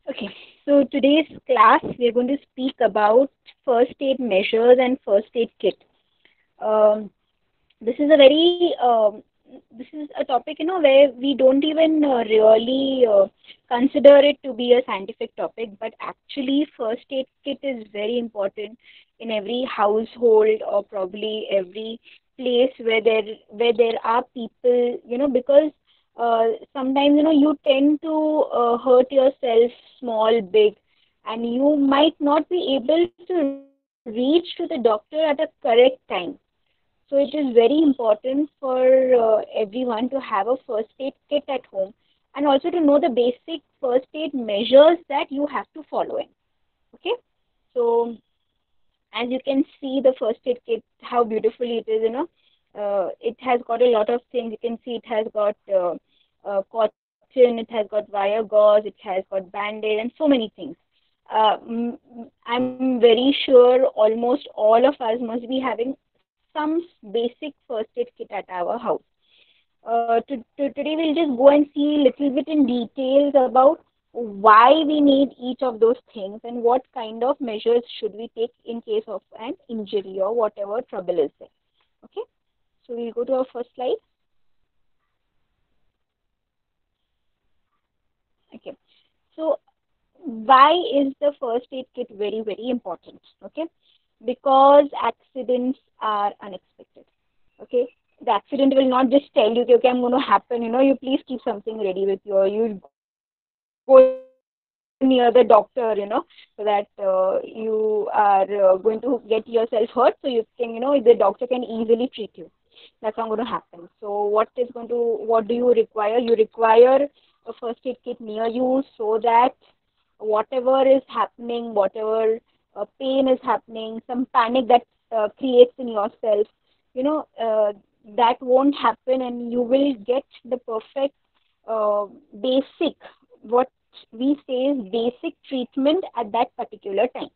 Okay, so today's class we are going to speak about first aid measures and first aid kit. Um, this is a very this is a topic where we don't even really consider it to be a scientific topic, but actually first aid kit is very important in every household or probably every place where there are people, because sometimes you tend to hurt yourself small big, and you might not be able to reach to the doctor at a correct time. So it is very important for everyone to have a first aid kit at home, and also to know the basic first aid measures that you have to follow in. Okay, so as you can see the first aid kit, how beautifully it is. It has got a lot of things. You can see it has got cotton, it has got wire gauze, it has got band-aid, and so many things. I'm very sure almost all of us must be having some basic first aid kit at our house. Today we'll just go and see a little bit in details about why we need each of those things and what kind of measures should we take in case of an injury or whatever trouble is there. Okay, so we'll go to our first slide. Okay, so why is the first aid kit very, very important? Okay, because accidents are unexpected. Okay, the accident will not just tell you, okay, I'm going to happen, you please keep something ready with you, or you go near the doctor, so that you are going to get yourself hurt, so you can, the doctor can easily treat you. That's not going to happen. So what do you require? You require a first aid kit near you, so that whatever is happening, whatever pain is happening, some panic that creates in yourself, you know, uh, that won't happen, and you will get the perfect uh, basic, what we say is basic treatment at that particular time.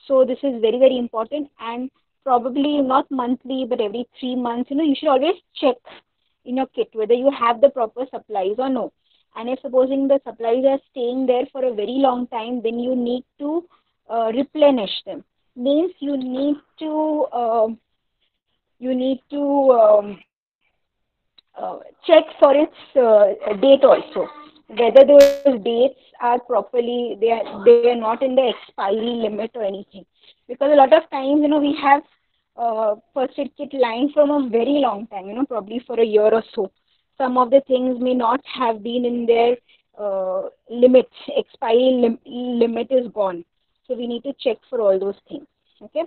So this is very, very important, and probably not monthly, but every 3 months, you should always check in your kit whether you have the proper supplies or no. And if supposing the supplies are staying there for a very long time, then you need to replenish them. Means you need to check for its date also, whether those dates are properly, they are not in the expiry limit or anything. Because a lot of times, we have first aid kit lying from a very long time, probably for a year or so. Some of the things may not have been in their limit, limit is gone. So we need to check for all those things. Okay.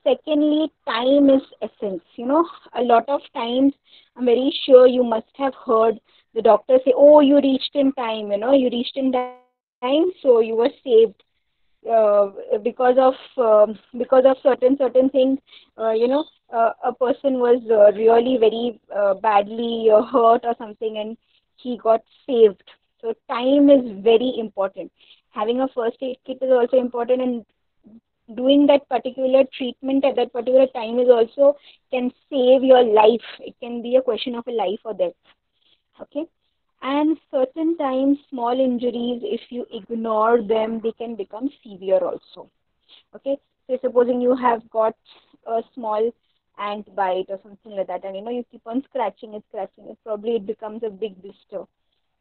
Secondly, time is essence. A lot of times, I'm very sure you must have heard the doctor say, "Oh, you reached in time. You reached in time, so you were saved." Because of certain things, a person was really very badly hurt or something, and he got saved. So time is very important. Having a first aid kit is also important, and doing that particular treatment at that particular time is also can save your life. It can be a question of a life or death. Okay. And certain times small injuries, if you ignore them, they can become severe also. Okay. So supposing you have got a small ant bite or something like that, and you keep on scratching it, probably it becomes a big blister,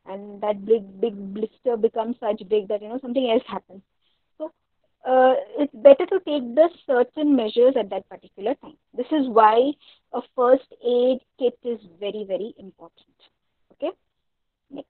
and that big blister becomes such big that something else happens. So it's better to take the certain measures at that particular time. This is why a first aid kit is very, very important. Okay, next.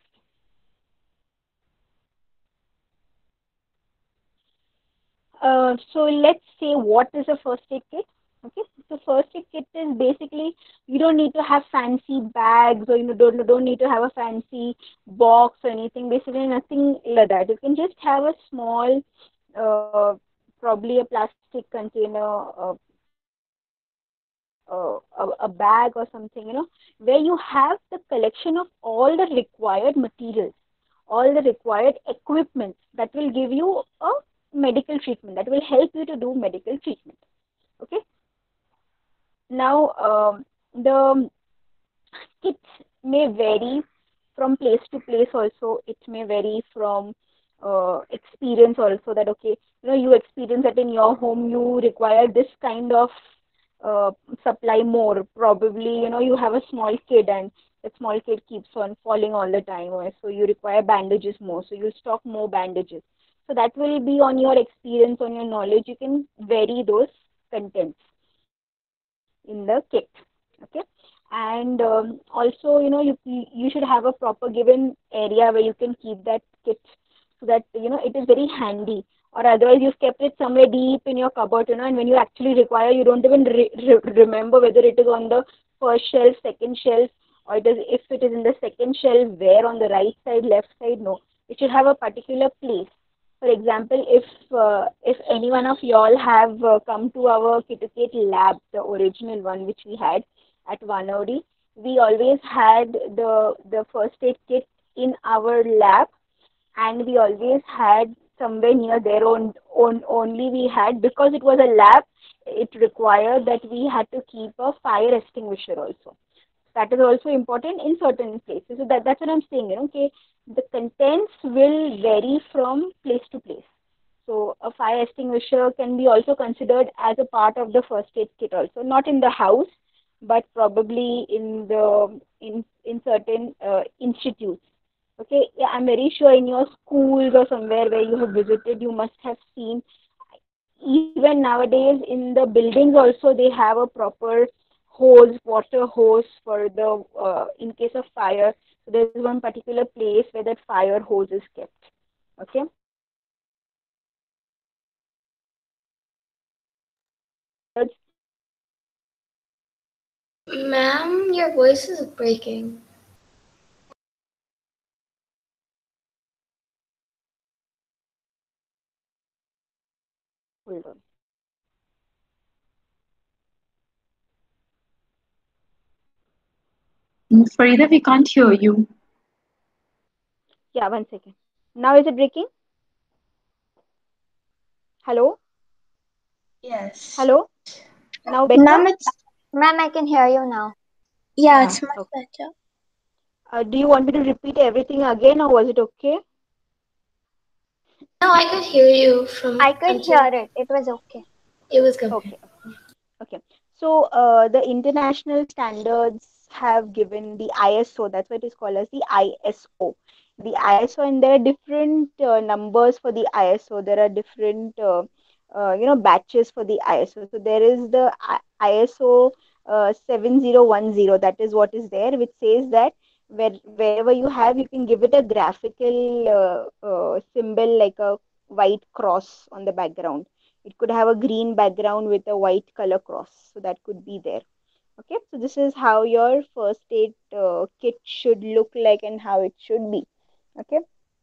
So let's say, what is a first aid kit? Okay, so first aid kit is basically, you don't need to have fancy bags, or don't need to have a fancy box or anything. Basically, nothing like that. You can just have a small, uh, probably a plastic container, a bag or something, where you have the collection of all the required materials, all the required equipment that will give you a medical treatment, that will help you to do medical treatment. Okay. Now, the kits may vary from place to place also. It may vary from experience also, that okay, you experience that in your home you require this kind of uh, supply more. Probably, you have a small kid, and that small kid keeps on falling all the time, or so you require bandages more, so you stock more bandages. So that will be on your experience, on your knowledge. You can vary those contents in the kit. Okay. And also, you should have a proper given area where you can keep that kit, so that it is very handy. Or otherwise you've kept it somewhere deep in your cupboard, and when you actually require, you don't even remember whether it is on the first shelf, second shelf, or it is, if it is in the second shelf, where, on the right side, left side. No, it should have a particular place. For example, if any one of y'all have come to our KitKat lab, the original one which we had at Vanodi, we always had the first aid kit in our lab, and we always had somewhere near there only we had, because it was a lab. It required that we had to keep a fire extinguisher also. That is also important in certain places. So that's what I'm saying. Okay, the contents will vary from place to place. So a fire extinguisher can be also considered as a part of the first aid kit also, not in the house, but probably in certain institutes. Okay, yeah, I'm very sure in your schools or somewhere where you have visited, you must have seen. Even nowadays in the buildings also, they have a proper hose, water hose for the in case of fire. So there's one particular place where that fire hose is kept. Okay. Standards. Ma'am, your voice is breaking. Hold on. Farida, we can't hear you. Yeah, 1 second. Now is it breaking? Hello? Yes. Hello? Now better? Ma'am, ma'am, I can hear you now. Yeah, Yeah. it's much Okay. better. Do you want me to repeat everything again, or was it okay? No, I could hear you from I could until hear it. It was okay. it was good. Okay. Okay. So the international standards have given the ISO. That's what it is called as the ISO. The ISO, and there are different numbers for the ISO. There are different batches for the ISO. So there is the ISO 7010. That is what is there, which says that wherever you have, you can give it a graphical symbol, like a white cross on the background. It could have a green background with a white color cross, so that could be there. Okay, so this is how your first aid kit should look like and how it should be. Okay,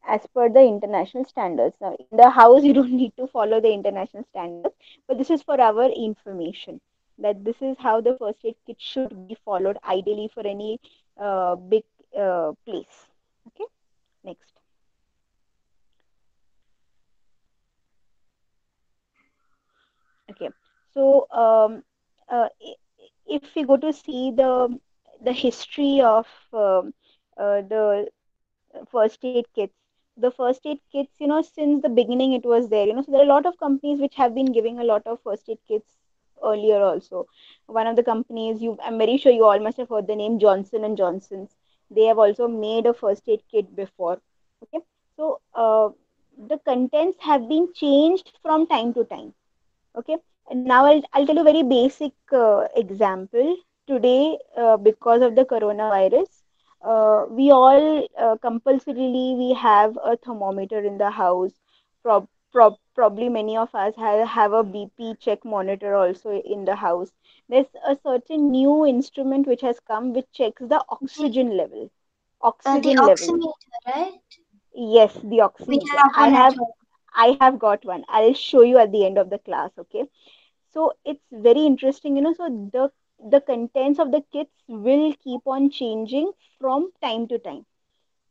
as per the international standards. Now in the house you don't need to follow the international standards, but this is for our information, that this is how the first aid kit should be followed ideally for any big place. Okay, next. Okay, so if we go to see the history of the first aid kits, the first aid kits, since the beginning it was there. So there are a lot of companies which have been giving a lot of first aid kits earlier also. One of the companies, I'm very sure you all must have heard the name Johnson and Johnson's. They have also made a first aid kit before. Okay, so the contents have been changed from time to time. Okay, and now I'll tell you a very basic example. Today, because of the coronavirus, we all compulsorily we have a thermometer in the house. Probably many of us have a BP check monitor also in the house. There's a certain new instrument which has come which checks the oxygen level. The Oxygen level. oximeter, right? Yes, the We oximeter. have I one at have home. I have got one. I'll show you at the end of the class. Okay, so it's very interesting. So the contents of the kits will keep on changing from time to time.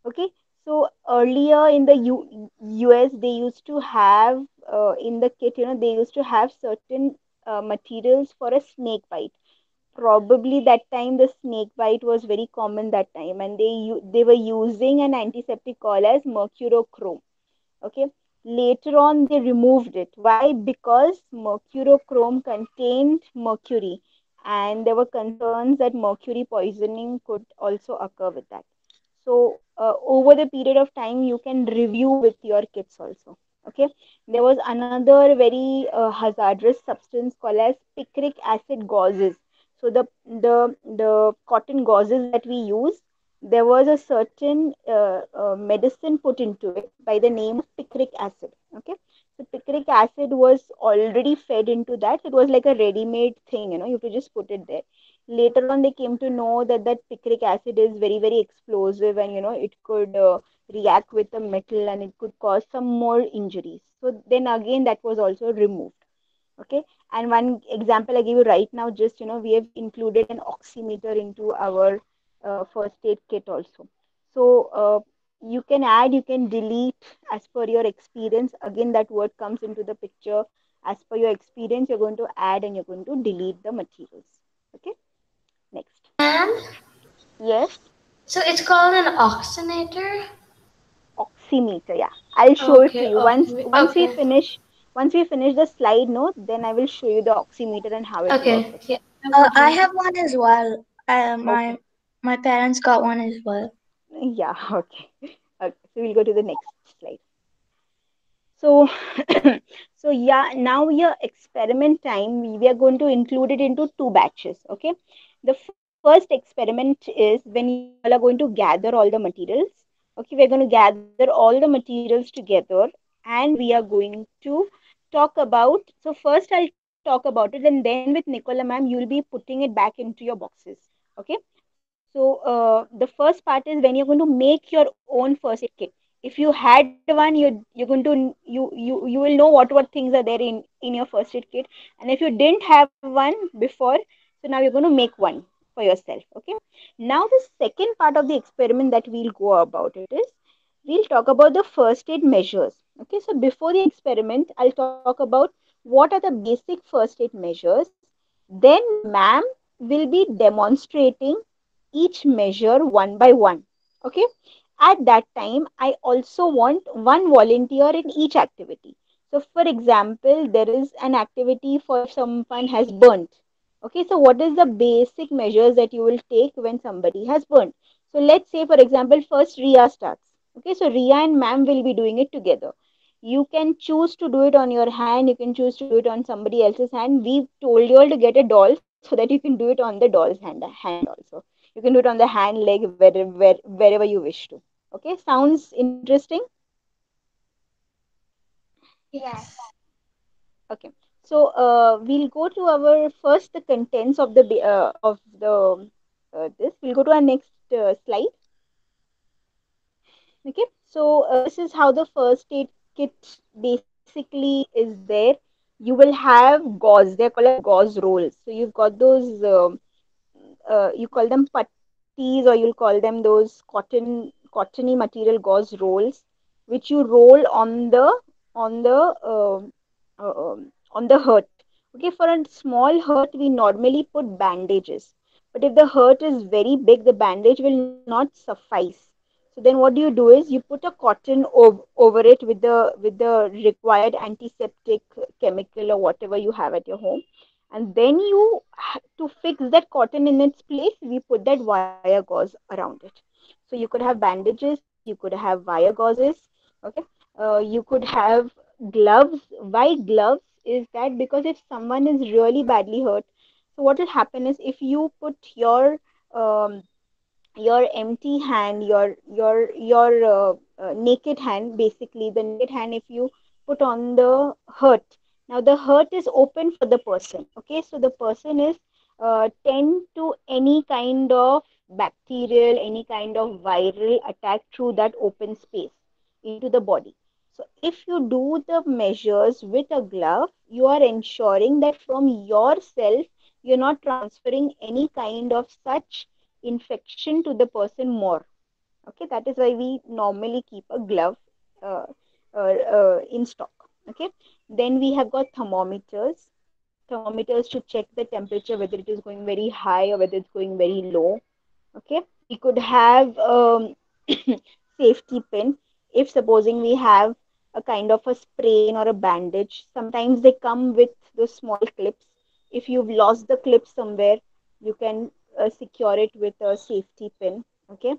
Okay, so earlier in the US, they used to have in the kit, they used to have certain materials for a snake bite. Probably that time the snake bite was very common that time, and they were using an antiseptic called as mercurochrome. Okay. Later on, they removed it. Why? Because mercurochrome contained mercury, and there were concerns that mercury poisoning could also occur with that. So, over the period of time, you can review with your kids also. Okay. There was another very hazardous substance called as picric acid gauzes. So the cotton gauzes that we use, there was a certain medicine put into it by the name of picric acid. Okay. So picric acid was already fed into that. It was like a ready-made thing, you have to just put it there. Later on, they came to know that that picric acid is very, very explosive, and it could react with the metal, and it could cause some more injuries. So then again, that was also removed. Okay. And one example I give you right now, just we have included an oximeter into our first aid kit also. So you can add, you can delete as per your experience. Again, that word comes into the picture. As per your experience, you're going to add and you're going to delete the materials. Okay. Next. Ma'am, Yes. so it's called an oxygenator? Oximeter. Yeah, I'll show it to Okay, you once we okay. finish. Once we finish the slide note, then I will show you the oximeter and how it works. Okay, Okay. yeah, no I problem. have one as well. Okay. My parents got one as well. Yeah. Okay. Okay. So we'll go to the next slide. So, so yeah, now your experiment time, we are going to include it into two batches. Okay. The first experiment is when you all are going to gather all the materials. Okay, we're going to gather all the materials together, and we are going to talk about. So first, I'll talk about it, and then with Nicola, ma'am, you'll be putting it back into your boxes. Okay. So the first part is when you're going to make your own first aid kit. If you had one, you're going to you will know what things are there in your first aid kit. And if you didn't have one before, so now you're going to make one for yourself. Okay. Now the second part of the experiment that we'll go about it is we'll talk about the first aid measures. Okay. So before the experiment, I'll talk about what are the basic first aid measures. Then ma'am will be demonstrating each measure one by one. Okay. At that time, I also want one volunteer in each activity. So, for example, there is an activity for if someone has burnt. Okay, so what is the basic measures that you will take when somebody has burnt? So, let's say, for example, first Ria starts. Okay, so Ria and ma'am will be doing it together. You can choose to do it on your hand, you can choose to do it on somebody else's hand. We told you all to get a doll so that you can do it on the doll's hand also. You can do it on the hand, leg, wherever you wish to. Okay, sounds interesting. Yes. Okay, so we'll go to our first the contents of the this. We'll go to our next slide. Okay, so this is how the first aid kit basically is there. You will have gauze. They're called as gauze rolls. So you've got those. You call them putties, or you'll call them those cottony material gauze rolls, which you roll on the on the hurt. Okay, for a small hurt we normally put bandages, but if the hurt is very big, the bandage will not suffice. So then what do you do is you put a cotton over it with the required antiseptic chemical or whatever you have at your home, and then to fix that cotton in its place, we put that wire gauze around it. So you could have bandages, you could have wire gauzes. Okay. You could have gloves. Why gloves is that? Because if someone is really badly hurt, so what will happen is if you put um, your empty hand, your naked hand, basically the naked hand, if you put on the hurt, now the hurt is open for the person. Okay, so the person is tend to any kind of bacterial, any kind of viral attack through that open space into the body. So if you do the measures with a glove, you are ensuring that from yourself you're not transferring any kind of such infection to the person more. Okay, that is why we normally keep a glove uh, in stock. Okay, then we have got thermometers to check the temperature, whether it is going very high or whether it's going very low. Okay, we could have safety pin if supposing we have a kind of a sprain or a bandage. Sometimes they come with those small clips. If you've lost the clip somewhere, you can secure it with a safety pin. Okay.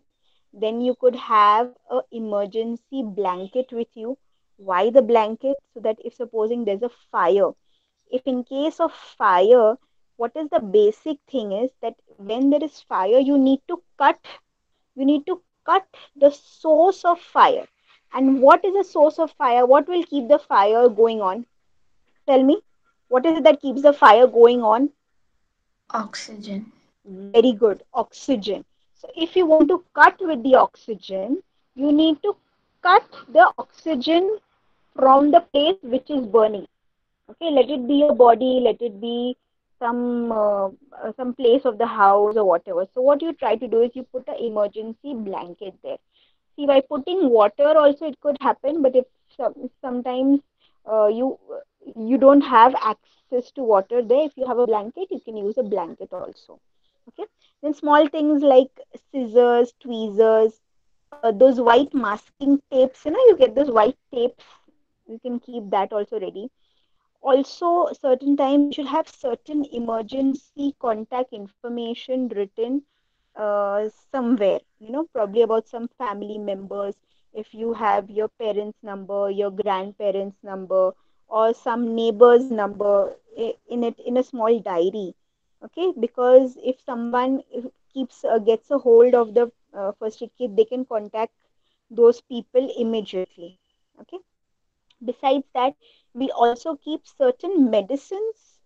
Then you could have a emergency blanket with you. Why the blanket? So that if supposing there's a fire, if in case of fire, what is the basic thing is that when there is fire, you need to cut the source of fire. And what is the source of fire? What will keep the fire going on? Tell me. What is it that keeps the fire going on? Oxygen. Very good. Oxygen. So if you want to cut with the oxygen, you need to cut the oxygen from the place which is burning. Okay, let it be your body, let it be some place of the house or whatever. So what you try to do is you put an emergency blanket there. See, by putting water also it could happen, but if sometimes you don't have access to water there, if you have a blanket, you can use a blanket also. Okay. Then small things like scissors, tweezers, those white masking tapes. You get those white tapes. You can keep that also ready. Also, certain times you should have certain emergency contact information written somewhere, probably about some family members. If you have your parents' number, your grandparents' number, or some neighbor's number in it in a small diary. Okay, because if someone keeps gets a hold of the first aid kit, they can contact those people immediately. Okay. Besides that, we also keep certain medicines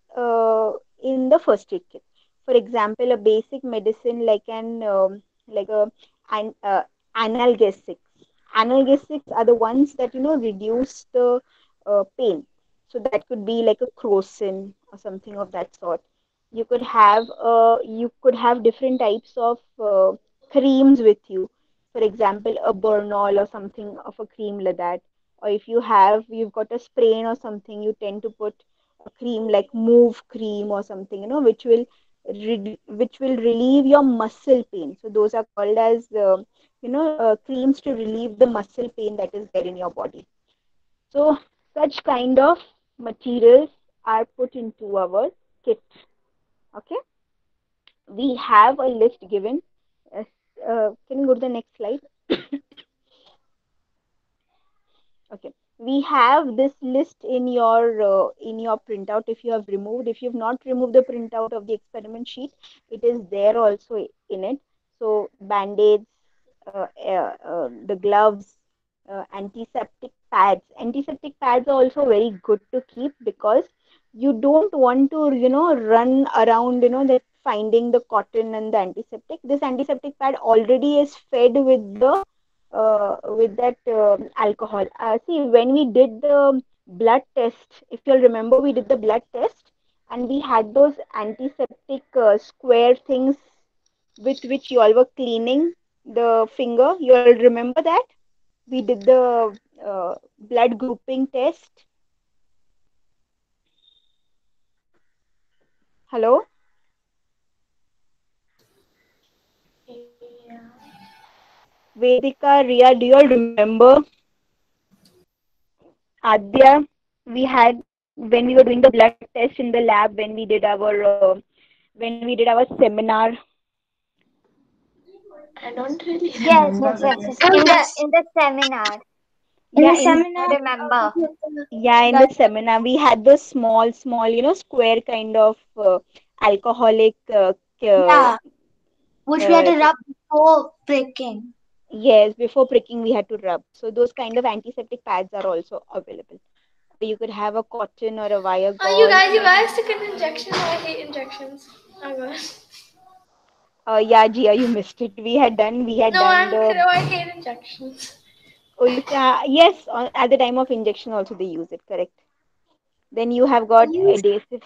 in the first aid kit. For example, a basic medicine like a an analgesics. Analgesics are the ones that reduce the pain. So that could be like a crocin or something of that sort. You could have different types of creams with you. For example, a Bernol or something of a cream like that. Or if you've got a sprain or something, you tend to put a cream like Move cream or something, which will relieve your muscle pain. So those are called as creams to relieve the muscle pain that is there in your body. So such kind of materials are put into our kit. Okay, we have a list given. Yes, can you go to the next slide? Okay, we have this list in your printout. If you have removed, if you've not removed the printout of the experiment sheet, it is there also in it. So band-aids, the gloves, antiseptic pads. Antiseptic pads are also very good to keep because you don't want to run around that finding the cotton and the antiseptic. This antiseptic pad already is fed with that alcohol. See, when we did the blood test, if you'll remember, we did the blood test and we had those antiseptic square things with which you all were cleaning the finger. You all remember that? We did the blood grouping test. Hello? Vedika, Ria, do you all remember? Adya, we had when we were doing the blood test in the lab when we did our seminar. I don't really Yes, remember yes, yes, this. yes. Oh, yes. In the seminar, In the Yeah, I seminar, remember. in the that seminar we had those small, square kind of alcoholic yeah, which we had uh, to rub before breaking. yes, before pricking we had to rub. So those kind of antiseptic pads are also available. You could have a cotton or a wire gauze. You guys took an injection. I hate injections. Oh gosh. Yeah, Gia, you missed it. We had done the I hate injections. ultra. Yes, at the time of injection also they use it. Correct. Then you have got We used, adhesive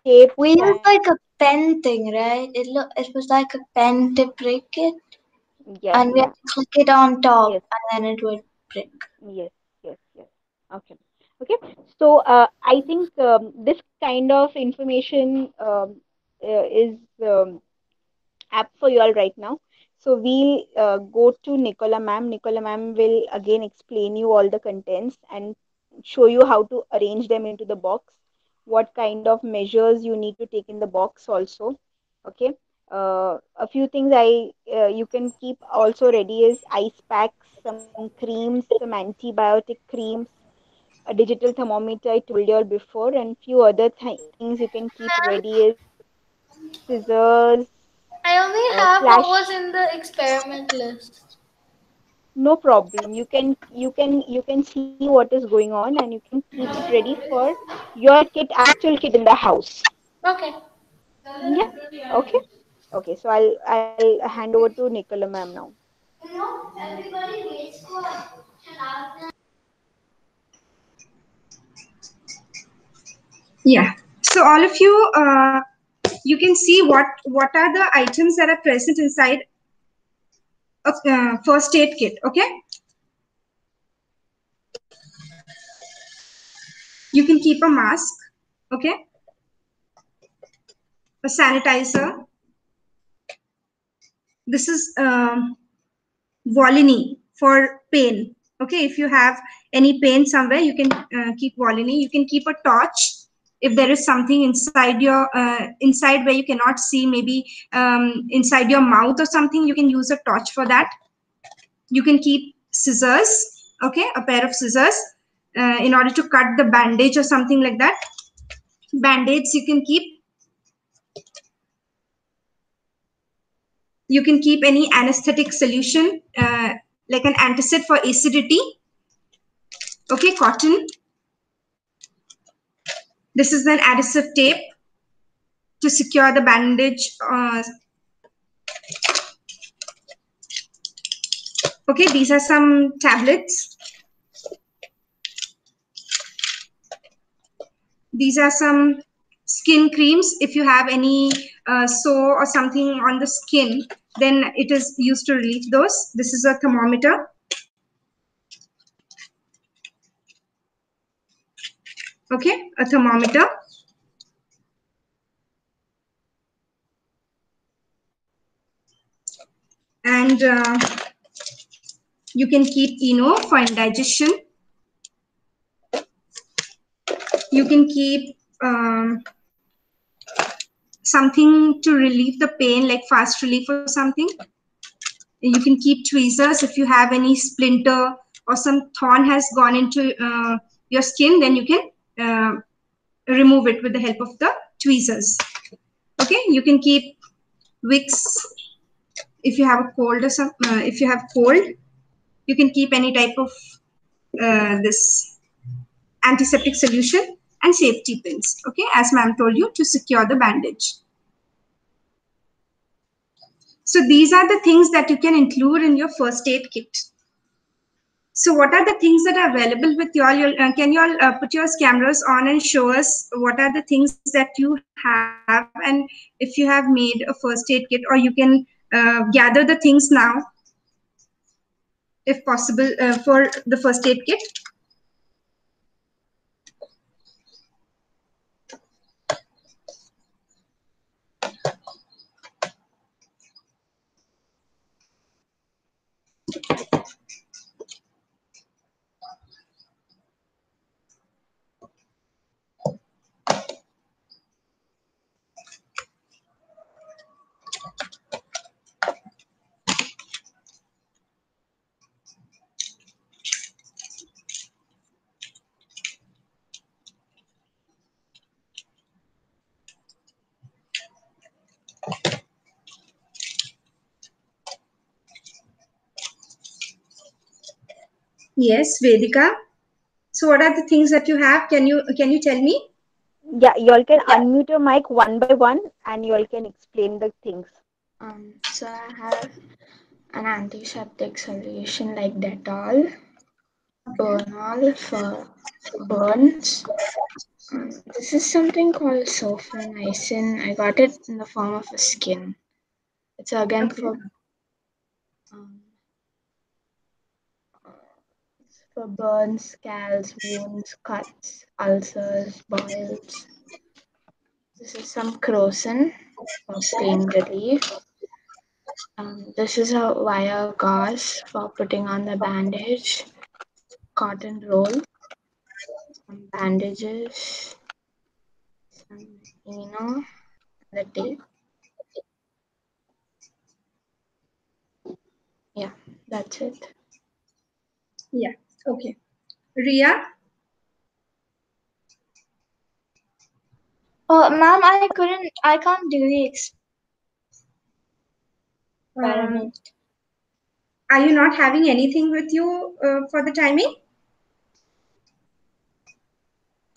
tapes we used and like a pen thing, right? It was like a pen to break it, yeah, and we had yeah, to click it on top, yes, and then it would break. yes, yes, yes. Okay, okay. So I think this kind of information is apt for you all right now. So we'll go to Nicola ma'am. Nicola ma'am will again explain you all the contents and show you how to arrange them into the box, what kind of measures you need to take in the box also. Okay. A few things I you can keep also ready is ice packs, some creams, some antibiotic creams, a digital thermometer I told you all before, and few other things you can keep Ma'am, ready is scissors, I only have what was flash. in the experiment list. No problem. You can see what is going on and you can keep it ready for your kit, actual kit in the house. Okay. Yeah. Okay. Okay. So I'll hand over to Nicola ma'am now. Yeah. So all of you, you can see what are the items that are present inside a first aid kit. Okay. You can keep a mask. Okay. A sanitizer. This is Volini for pain. Okay. If you have any pain somewhere, you can keep Volini. You can keep a torch if there is something inside your inside where you cannot see, maybe inside your mouth or something, you can use a torch for that. You can keep scissors, okay, a pair of scissors in order to cut the bandage or something like that. Band-aids you can keep any anesthetic solution like an antacid for acidity. Okay, cotton. This is an adhesive tape to secure the bandage. Okay, these are some tablets. These are some skin creams. If you have any sore or something on the skin, then it is used to relieve those. This is a thermometer. Okay, a thermometer. And you can keep Eno for indigestion. You can keep something to relieve the pain, like fast relief or something. You can keep tweezers if you have any splinter or some thorn has gone into your skin, then you can remove it with the help of the tweezers. Okay, you can keep Vicks if you have a cold or some. If you have cold, you can keep any type of this antiseptic solution and safety pins. Okay, as ma'am told you, to secure the bandage. So these are the things that you can include in your first aid kit. So what are the things that are available with you all? Can you all put your cameras on and show us what are the things that you have, and if you have made a first aid kit, or you can gather the things now, if possible, for the first aid kit. Yes, Vedika. So what are the things that you have? Can you tell me? Yeah, you all can unmute your mic one by one and you all can explain the things. So I have an antiseptic solution like Dettol, Bernol for burns. This is something called sulfanicin. I got it in the form of a skin. It's again um, for burns, scalds, wounds, cuts, ulcers, boils. This is some crocin for pain relief. This is a wire gauze for putting on the bandage, cotton roll, some bandages, some the tape. Yeah, that's it. Yeah. Okay. Ria? Ma'am, I can't do the Um, experiment. are you not having anything with you for the timing?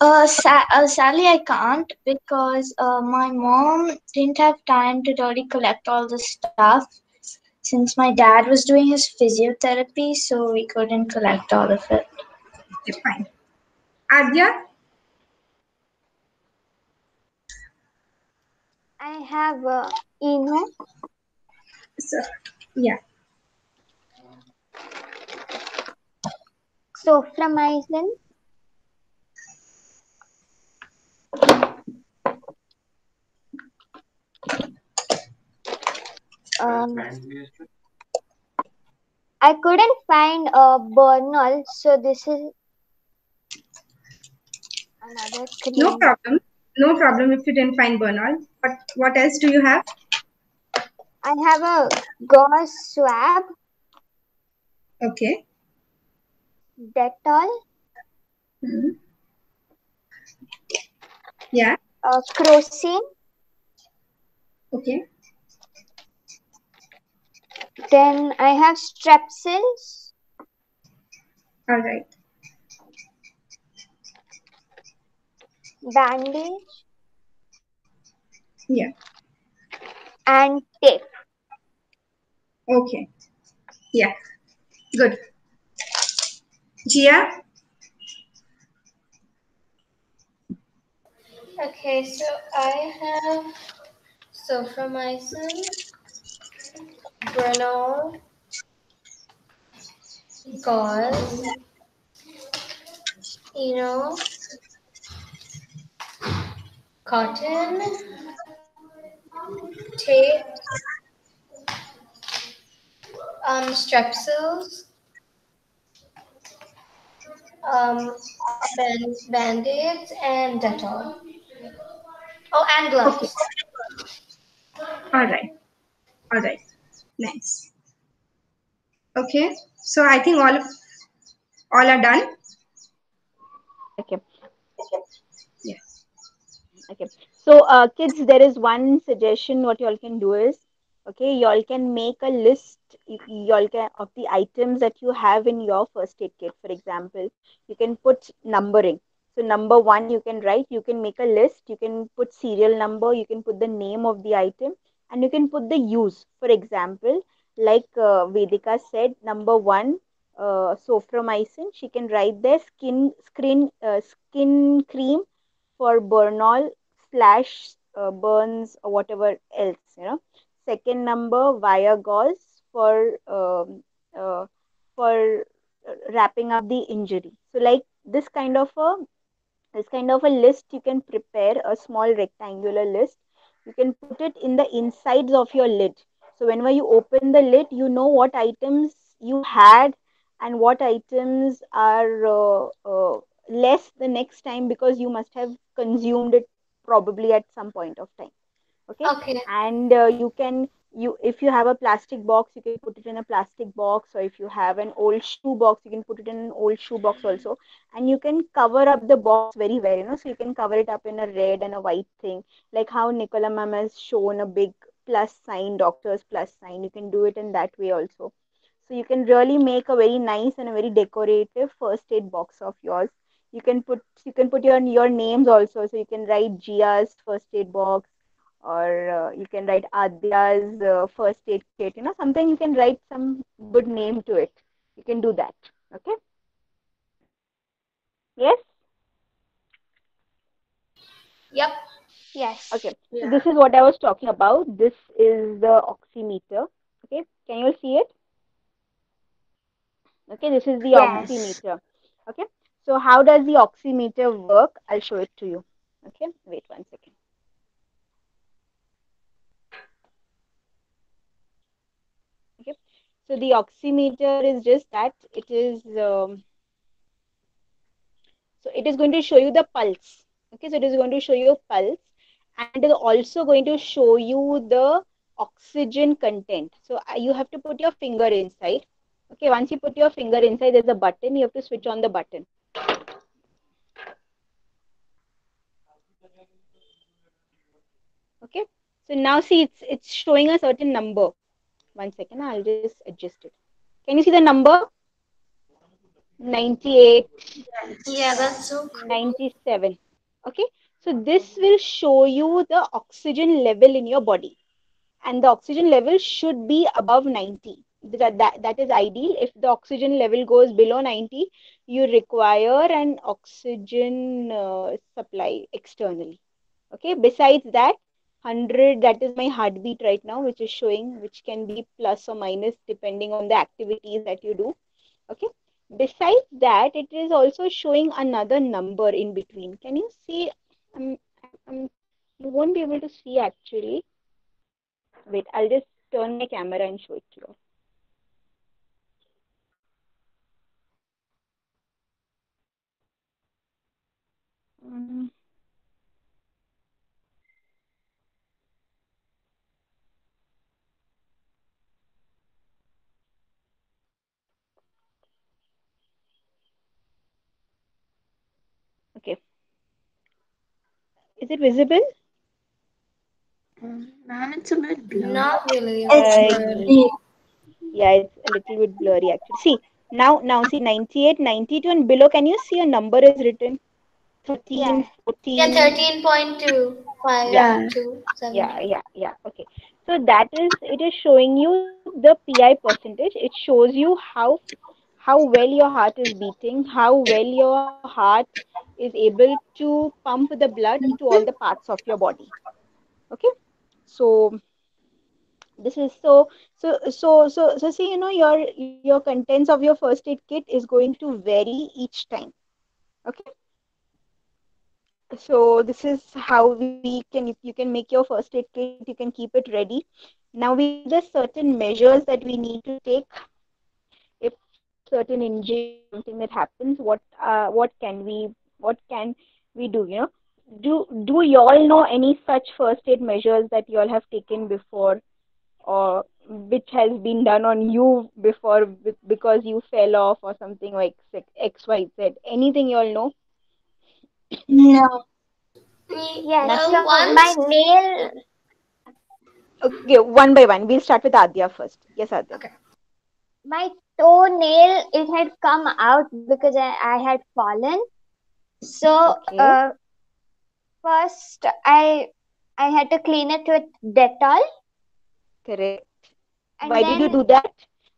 Sadly, I can't because my mom didn't have time to really collect all the stuff since my dad was doing his physiotherapy, so we couldn't collect all of it. Okay, fine. Adya? I have Eno, So, yeah. Soframycin, um, I couldn't find Bernal, so this is another No cream. problem. No problem if you didn't find Bernal. But what else do you have? I have a gauze swab, Okay. Dettol, Mhm. Yeah. Crocin, Okay. then I have Strepsils, All right. bandage, Yeah. and tape. Okay. Yeah. Good. Gia? Okay, so I have soframycin, Bernal, gauze, cotton, tape, strepsils, um, band-aids, and Dettol. Oh, and Okay. gloves. All right. All right. Nice. Okay. So I think all are done. Okay. Yeah. Okay. So, kids, there is one suggestion. What y'all can do is, okay, y'all can make a list. Y'all can of the items that you have in your first aid kit. For example, you can put numbering. So, number one, you can write. You can make a list. You can put serial number. You can put the name of the item, and you can put the use. For example, like Vedika said, number one, soframycin. She can write there skin cream for Bernal slash burns or whatever else. Second number wire gauze uh, for wrapping up the injury. So like this kind of a list you can prepare a small rectangular list. You can put it in the insides of your lid. So whenever you open the lid, you know what items you had and what items are less the next time because you must have consumed it probably at some point of time. Okay. Okay. And you if you have a plastic box, you can put it in a plastic box, or if you have an old shoe box, you can put it in an old shoe box also. And you can cover up the box very well. So you can cover it up in a red and a white thing, like how Nicola ma'am has shown a big plus sign, doctor's plus sign. You can do it in that way also. So you can really make a very nice and a very decorative first aid box of yours. You can put your names also. So you can write Gia's first aid box, or you can write Adya's first aid kit. Something you can write some good name to it. You can do that. Okay. Yes. Yep. Yes. Okay. So Yeah. this is what I was talking about. This is the oximeter. Okay. Can you see it? Okay. This is the Yes. oximeter. Okay. So how does the oximeter work? I'll show it to you. Okay. Wait 1 second. So the oximeter is just that it is so it is going to show you the pulse. Okay, so it is going to show you pulse, and it is also going to show you the oxygen content. So you have to put your finger inside. Okay, once you put your finger inside, there's a button. You have to switch on the button. Okay, so now see it's showing a certain number. One second, I'll just adjust it. Can you see the number? 98, Yeah, that's so cool. 97. Okay, so this will show you the oxygen level in your body, and the oxygen level should be above 90. That is ideal. If the oxygen level goes below 90, you require an oxygen supply externally. Okay, besides that, 100, that is my heartbeat right now, which is showing, which can be plus or minus depending on the activities that you do. Okay, besides that, it is also showing another number in between. Can you see? Um, you won't be able to see actually. Wait, I'll just turn my camera and show it to you. Mm, okay, is it visible? Ma'am, it's a bit blurry. Not really. It's It's Uh, blurred. yeah, it's a little bit blurry actually. See, now see 98, 92 and below. Can you see a number is written? Yeah. 13, Yeah, 14. 13.25 Yeah, yeah. to yeah. Okay. So that is, it is showing you the PI percentage. It shows you how well your heart is beating, how well your heart is able to pump the blood to all the parts of your body. Okay. So this is so see, your contents of your first aid kit is going to vary each time. Okay. So this is how we can, you can make your first aid kit, you can keep it ready. Now we have the certain measures that we need to take if certain injury or something that happens. What can we do? Do you all know any such first aid measures that you all have taken before, or which has been done on you before because you fell off or something like XYZ? Anything you all know? No. Yes. Well, Nothing? So my once. nail, Okay, one by one. We'll start with Adya first. Yes, Adya. Okay. my toenail, it had come out because I had fallen. So Okay, first I had to clean it with Dettol, correct. and Why did you then do that?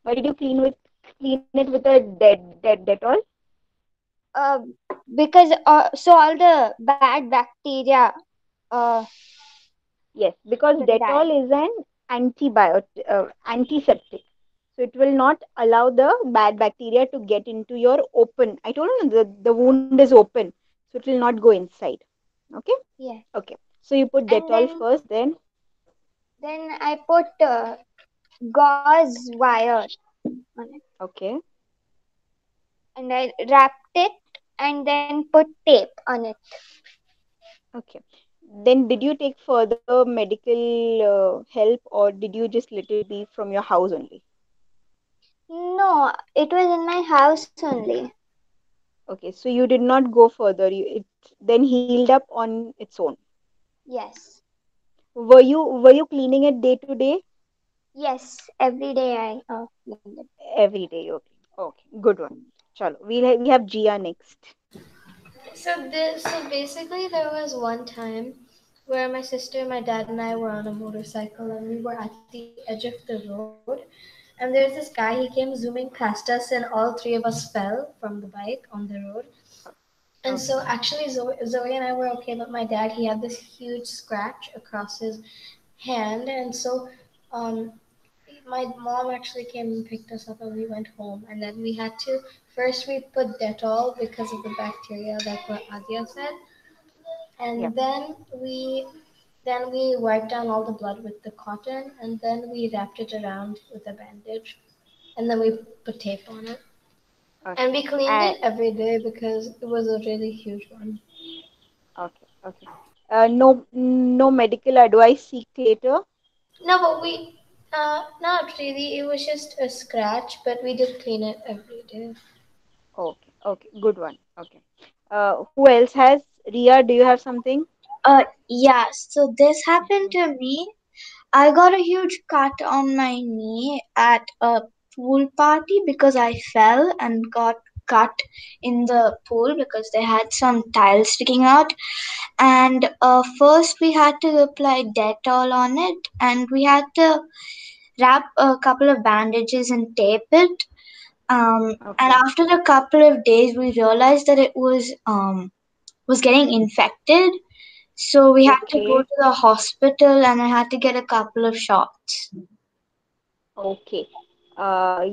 Why did you clean it with a dead Dettol? uh, because so all the bad bacteria Yes, because will die. Dettol is an antiseptic. So it will not allow the bad bacteria to get into your open. I told you the wound is open, so it will not go inside. Okay, Yes. okay. So you put And Dettol first, then then I put gauze wire on it, okay, and I wrapped it and then put tape on it. okay. Then did you take further medical help, or did you just let it be from your house only? No, it was in my house only. Okay, so you did not go further. It then healed up on its own. Yes. Were you cleaning it day to day? Yes. Every day I cleaned it. Every day you clean. Okay, good one. Chalo, we have Gia next. So basically, there was one time where my sister, my dad, and I were on a motorcycle, and we were at the edge of the road. And there's this guy. He came zooming past us, and all three of us fell from the bike on the road. And so Okay, actually, Zoe and I were okay, but my dad, he had this huge scratch across his hand, and so um, my mom actually came and picked us up, and we went home. And then we had to first we put Dettol because of the bacteria, like what Adia said, yeah, and then we wiped down all the blood with the cotton, and then we wrapped it around with a bandage. and then we put tape on it. And Okay. we cleaned And it every day because it was a really huge one. okay, okay. No medical advice seek later. No, but not really. It was just a scratch, but we did clean it every day. Okay, okay, good one. Okay. Who else has? Ria, do you have something? Yeah, so this happened to me. I got a huge cut on my knee at a pool party because I fell and got cut in the pool because they had some tiles sticking out. And first, we had to apply Dettol on it, and we had to wrap a couple of bandages and tape it. And Okay, after a couple of days, we realized that it was getting infected. So we had to go okay, to the hospital, and I had to get a couple of shots. okay.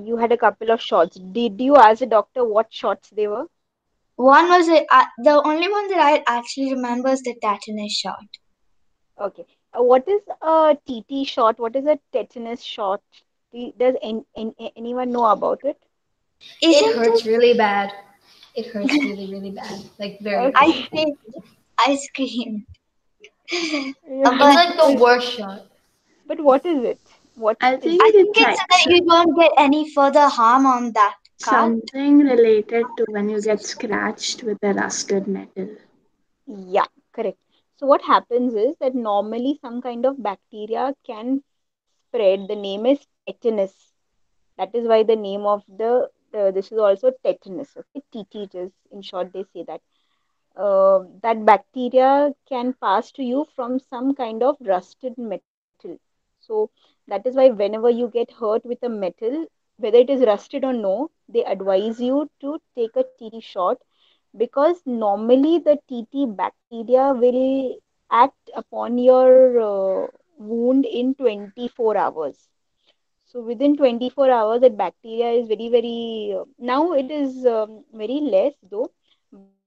You had a couple of shots. Did you ask the doctor what shots they were? One was the only one that I actually remember is the tetanus shot. Okay. What is a TT shot? What is a tetanus shot? Does anyone know about it? It Isn't hurts really bad. It hurts really, really bad. Like very I bad. Okay. screamed? I screamed. It's But like the worst shot. But what is it? What I is I think it? think it's it's like so that you don't get any further harm on that cut. something related to when you get scratched with a rusted metal. Yeah, correct. So what happens is that normally some kind of bacteria can spread. The name is tetanus. That is why the name of the this is also tetanus. Okay, TT it is in short. They say that that bacteria can pass to you from some kind of rusted metal. So that is why whenever you get hurt with a metal, whether it is rusted or no, they advise you to take a TT shot because normally the TT bacteria will act upon your wound in 24 hours. So within 24 hours, that bacteria is very, very, now it is very less though, but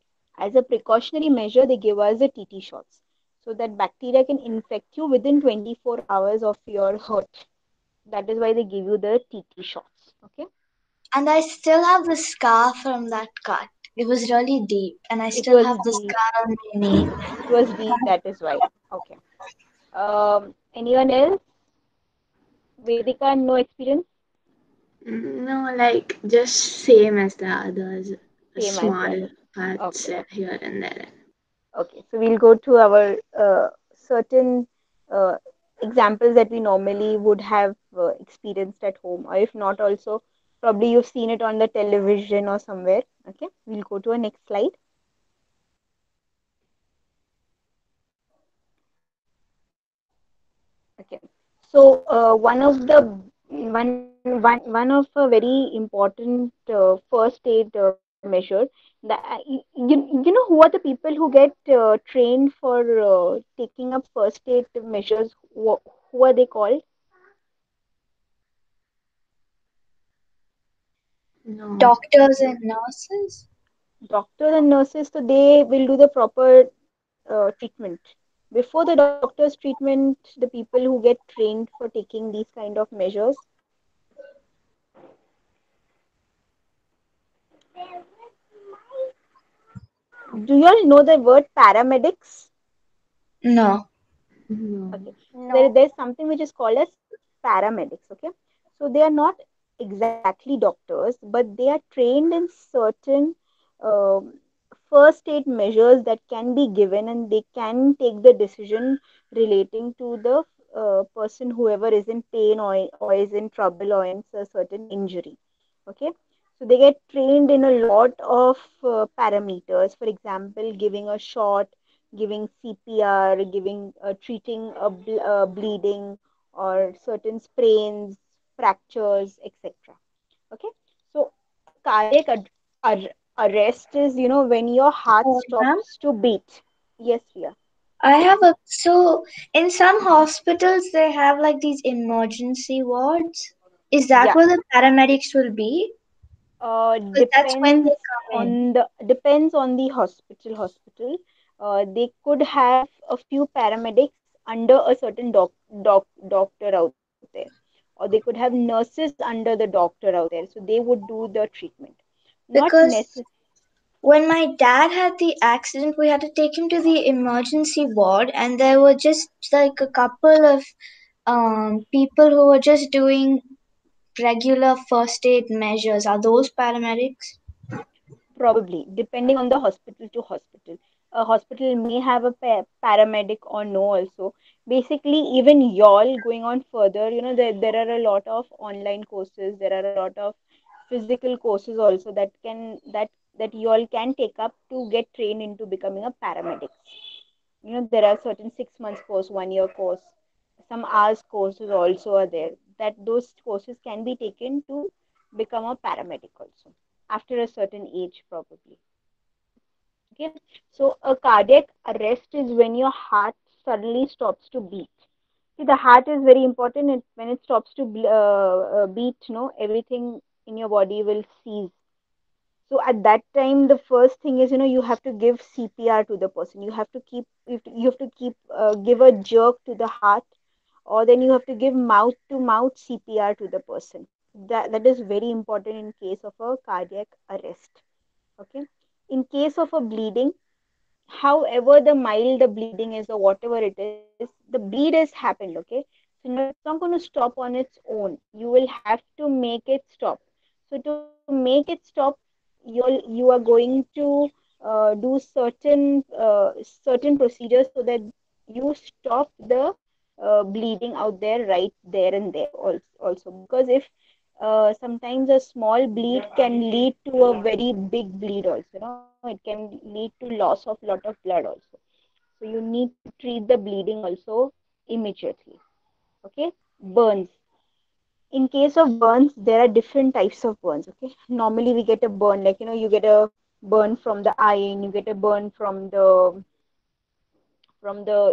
as a precautionary measure, they give us the TT shots. So that bacteria can infect you within 24 hours of your hurt. That is why they give you the TT shots. Okay. And I still have the scar from that cut. It was really deep, and I It still was have the deep. scar on my knee. It was deep. That is why. Okay. Anyone else? Vedika, no experience? No, like just same as the others, Same as the small others. cuts Okay, okay. here and there. Okay, so we'll go to our certain uh, examples that we normally would have experienced at home, or if not, also probably you've seen it on the television or somewhere. Okay, we'll go to our next slide. Okay, so one of a very important first aid measure that you know who are the people who get trained for taking up first aid measures? Who are they called? No. Doctors and nurses. Doctors and nurses. So they will do the proper treatment. Before the doctor's treatment, the people who get trained for taking these kind of measures. Do you all know the word paramedics? No. No. Okay, so No. there's something which is called as paramedics. Okay, so they are not exactly doctors, but they are trained in certain um first aid measures that can be given, and they can take the decision relating to the person whoever is in pain or is in trouble or in a certain injury. Okay, so they get trained in a lot of parameters. For example, giving a shot, giving CPR, giving treating a bleeding or certain sprains, fractures, etc. Okay, so a cardiac arrest is when your heart Ma'am, stops to beat. Yes, Ria. I have a so in some hospitals they have like these emergency wards. Is that Yeah. where the paramedics will be? Because that's when they Depends come in. on the hospital. They could have a few paramedics under a certain doctor out there. Okay, or they could have nurses under the doctor out there, so they would do the treatment. Not Because necessary. when my dad had the accident, we had to take him to the emergency ward, and there were just like a couple of people who were just doing regular first aid measures. Are those paramedics? Probably, depending on the hospital to hospital. A hospital may have a paramedic or no also. Basically, even y'all going on further, there are a lot of online courses, there are a lot of physical courses also that y'all can take up to get trained into becoming a paramedic. There are certain 6 months course, 1 year course, some hours courses also are there, that those courses can be taken to become a paramedic also after a certain age probably. Okay, so a cardiac arrest is when your heart suddenly stops to beat. See, the heart is very important. When it stops to beat, everything in your body will cease. So at that time, the first thing is, you have to give CPR to the person. You have to give a jerk to the heart, or then you have to give mouth to mouth CPR to the person. That is very important in case of a cardiac arrest. Okay. In case of a bleeding, however the mild the bleeding is or whatever it is, the bleed has happened. Okay. So now it's not going to stop on its own. You will have to make it stop. So to make it stop, you are going to do certain procedures so that you stop the bleeding out there right there and there also. Because if sometimes a small bleed can lead to a very big bleed also. It can lead to loss of lot of blood also. So you need to treat the bleeding also immediately. Okay. Burns. In case of burns, there are different types of burns. Okay. Normally we get a burn, like, you get a burn from the iron, you get a burn from the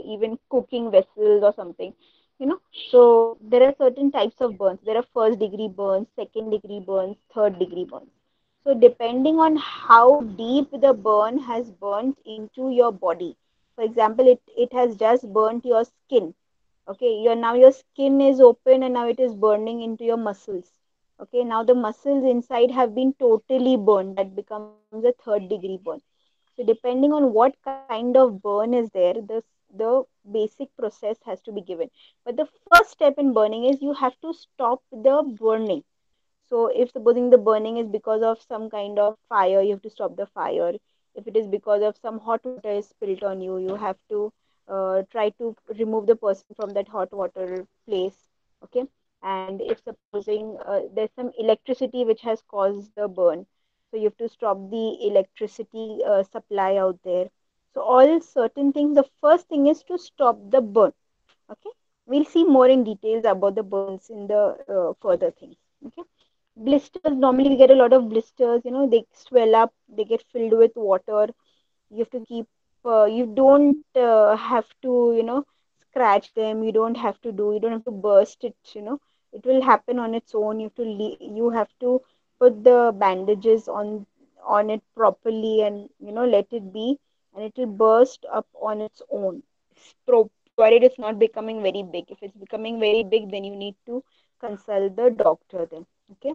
even cooking vessels or something. So there are certain types of burns. There are first degree burns, second degree burns, third degree burns. So depending on how deep the burn has burnt into your body, for example, it has just burnt your skin. Okay, your skin is open and now it is burning into your muscles. Okay, now the muscles inside have been totally burned. That becomes a third degree burn. So depending on what kind of burn is there, the basic process has to be given. But the first step in burning is you have to stop the burning. So if supposing the burning is because of some kind of fire, you have to stop the fire. If it is because of some hot water is spilt on you, you have to try to remove the person from that hot water place. Okay. And if supposing there's some electricity which has caused the burn, so you have to stop the electricity supply out there. So all certain things, the first thing is to stop the burn. Okay. We'll see more in details about the burns in the further things. Okay. Blisters, normally we get a lot of blisters, they swell up, they get filled with water. You have to keep you don't have to scratch them. You don't have to burst it. It will happen on its own. You have to put the bandages on it properly, and let it be, and it will burst up on its own, provided it's not becoming very big. If it's becoming very big, then you need to consult the doctor then. Okay.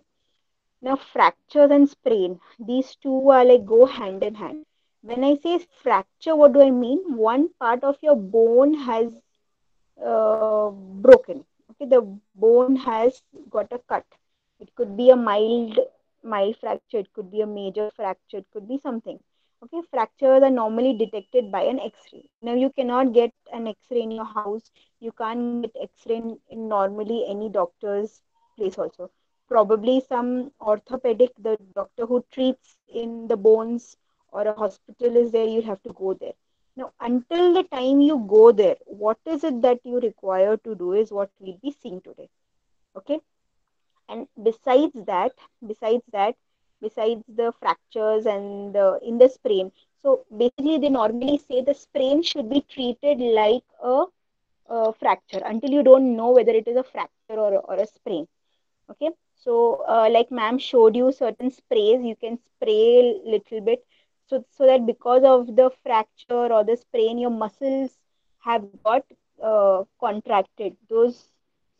Now, fractures and sprain, these two are like go hand in hand. When I say fracture, what do I mean? One part of your bone has broken. Okay, the bone has got a cut. It could be a mild fracture. It could be a major fracture. It could be something. Okay, fractures are normally detected by an X-ray. Now you cannot get an X-ray in your house. You can't get X-ray in normally any doctor's place also. Probably some orthopedic, the doctor who treats in the bones, or a hospital is there. You have to go there. Now, until the time you go there, what is it that you require to do is what we'll be seeing today. Okay. And besides the fractures and in the sprain, so basically they normally say the sprain should be treated like a fracture until you don't know whether it is a fracture or a sprain. Okay. So like ma'am showed you certain sprays, you can spray a little bit, so that because of the fracture or the sprain, your muscles have got contracted. Those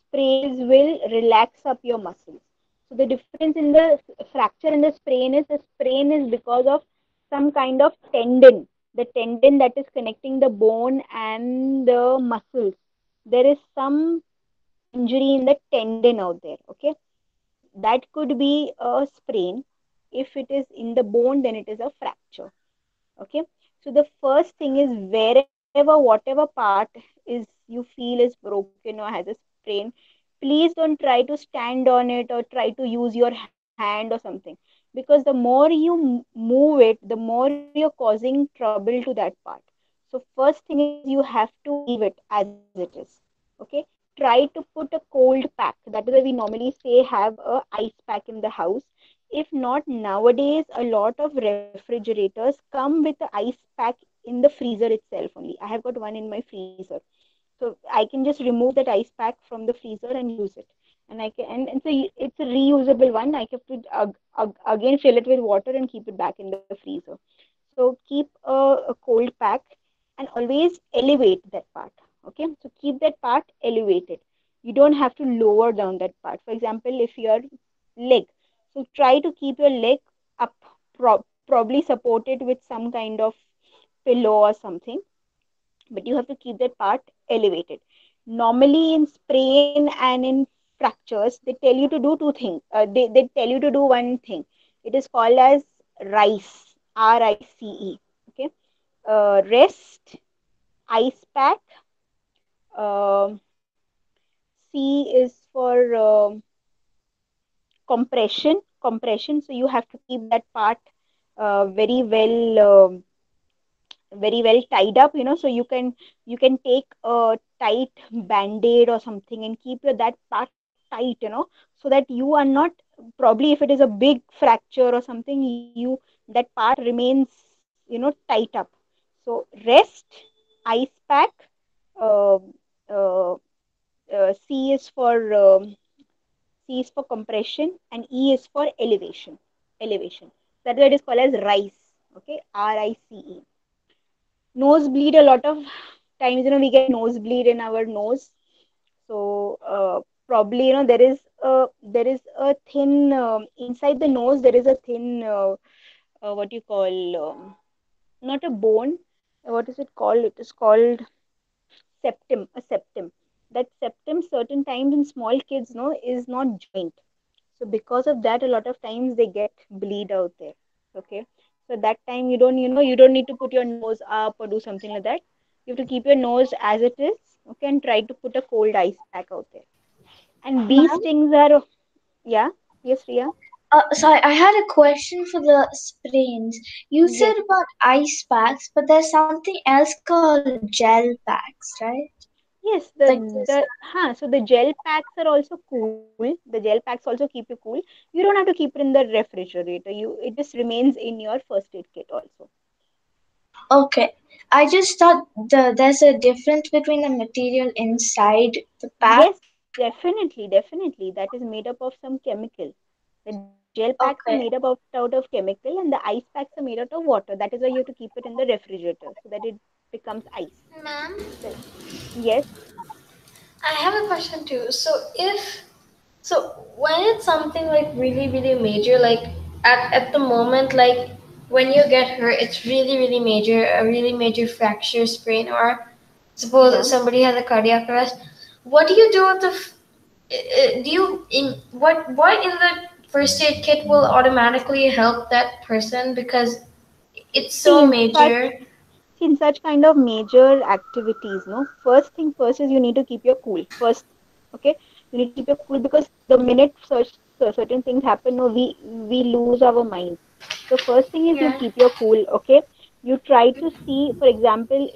sprays will relax up your muscles. So the difference in the fracture and the sprain is because of some kind of tendon, the tendon that is connecting the bone and the muscles. There is some injury in the tendon out there. Okay, so that could be a sprain. If it is in the bone, then it is a fracture. Okay, so the first thing is wherever whatever part is you feel is broken or has a sprain, please don't try to stand on it or try to use your hand or something, because the more you move it, the more you're causing trouble to that part. So first thing is you have to leave it as it is. Okay, try to put a cold pack. That is why we normally say have a ice pack in the house. If not, nowadays a lot of refrigerators come with the ice pack in the freezer itself only. I have got one in my freezer. So I can just remove that ice pack from the freezer and use it. And I can and so it's a reusable one. I have to again fill it with water and keep it back in the freezer. So keep a cold pack and always elevate that part. Okay, so keep that part elevated. You don't have to lower down that part. For example, if your leg, so try to keep your leg up, probably supported with some kind of pillow or something, but you have to keep that part elevated. Normally in sprain and in fractures, they tell you to do two things. They tell you to do one thing. It is called as RICE, RICE. Okay, rest, ice pack. Um C is for compression. So you have to keep that part very well. Very well tied up, so you can take a tight band-aid or something and keep that part tight, so that you are not, probably if it is a big fracture or something, you that part remains, tight up. So rest, ice pack, uh, uh, c is for C is for compression and E is for elevation. Elevation. That's why it is called as RICE. Okay, RICE. Nosebleed, a lot of times, we get nosebleed in our nose. So probably, there is a thin, inside the nose, there is a thin, what you call, not a bone. What is it called? It is called septum, a septum. That septum, certain times in small kids, no, is not joint. So because of that, a lot of times they get bleed out there. Okay. So that time you don't need to put your nose up or do something like that. You have to keep your nose as it is. Okay, and try to put a cold ice pack out there. And these Ma'am, things are, yeah, yes, Ria. sorry, I had a question for the sprains. You said Yes. about ice packs, but there's something else called gel packs, right? Yes, Like this. so the gel packs are also cool. The gel packs also keep you cool. You don't have to keep it in the refrigerator. It just remains in your first aid kit also. Okay. I just thought there's a difference between the material inside the pack. Yes, definitely, definitely. That is made up of some chemical. The gel packs are made up Okay. out of chemical, and the ice packs are made out of water. That is why you have to keep it in the refrigerator so that it becomes ice. Ma'am, So, yes, I have a question too. So when it's something like really, really major, like at the moment, like when you get hurt, it's really, really major, a really major fracture, sprain, or suppose yeah. somebody has a cardiac arrest. What do you do with the? Do you in what in the first aid kit will automatically help that person because it's See, so major? in such kind of major activities, no, first thing first is you need to keep your cool. First, okay, you need to keep your cool, because the minute certain things happen, no, we lose our minds. So first thing is you Yeah. keep your cool. Okay, you try to see, for example,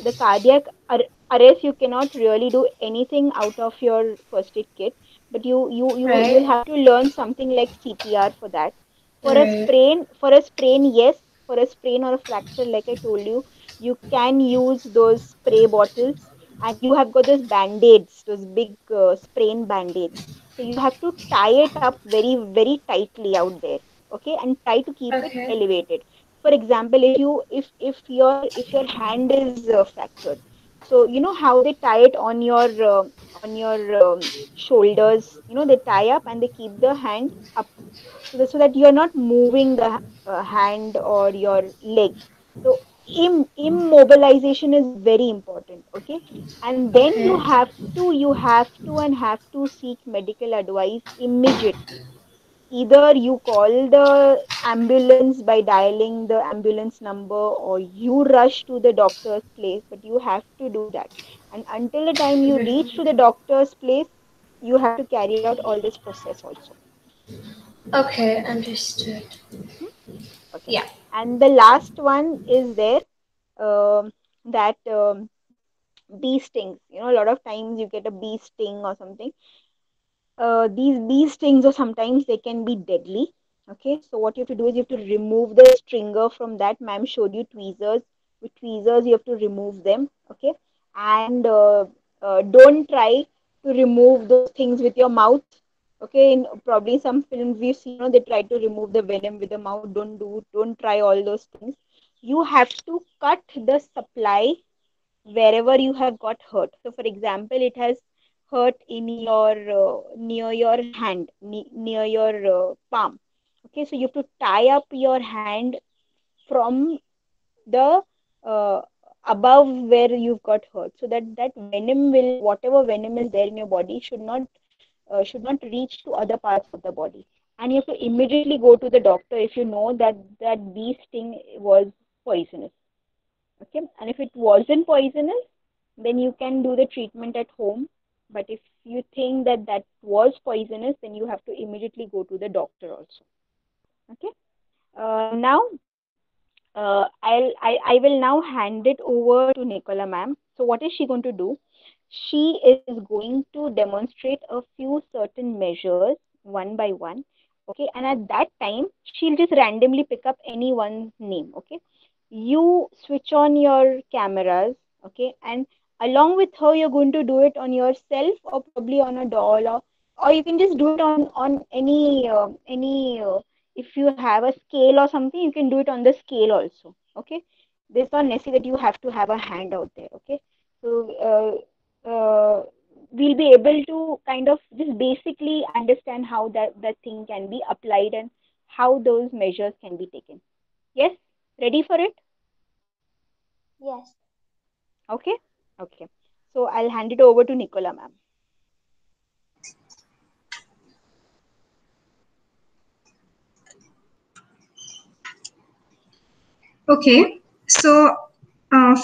the cardiac arrest. You cannot really do anything out of your first aid kit, but you'll Right. have to learn something like CPR for that. Right. For a sprain, yes, for a sprain or a fracture, like I told you, you can use those spray bottles, and you have got those band-aids, those big sprain band-aids. So you have to tie it up very, very tightly out there, okay, and try to keep it Okay. elevated. For example, if your hand is fractured, So you know how they tie it on your shoulders. You know, they tie up and they keep the hand up, so that you're not moving the hand or your leg. So immobilization is very important. Okay, and then Okay. you have to seek medical advice immediately. Either you call the ambulance by dialing the ambulance number, or you rush to the doctor's place, but you have to do that. And until the time you reach to the doctor's place, you have to carry out all this process also. Okay, understood. Mhm. Okay. Yeah. And the last one is there, that bee stings. You know, a lot of times you get a bee sting or something. These bee stings, or sometimes they can be deadly. Okay, so what you have to do is you have to remove the stringer from that. Ma'am showed you tweezers. With tweezers, you have to remove them. Okay, and don't try to remove those things with your mouth. Okay, in probably some films we've seen, they try to remove the venom with the mouth. Don't try all those things. You have to cut the supply wherever you have got hurt. So, for example, it has hurt in your near your hand, near your palm. Okay, so you have to tie up your hand from the uh, above where you've got hurt, so that that venom will, whatever venom is there in your body, should not reach to other parts of the body. And you have to immediately go to the doctor if you know that that bee sting was poisonous. Okay, and if it wasn't poisonous, then you can do the treatment at home. But if you think that that was poisonous, then you have to immediately go to the doctor also. Okay. Now, I will now hand it over to Nicola ma'am. So what is she going to do? She is going to demonstrate a few certain measures one by one. Okay, and at that time she'll just randomly pick up any one's name. Okay, you switch on your cameras. Okay, and along with her, you're going to do it on yourself, or probably on a doll, or you can just do it on any if you have a scale or something, you can do it on the scale also. Okay, there's not necessary that you have to have a hand out there. Okay, so we'll be able to kind of just basically understand how that thing can be applied and how those measures can be taken. Yes, ready for it? Yes. Okay, okay. So I'll hand it over to Nicola ma'am. Okay, so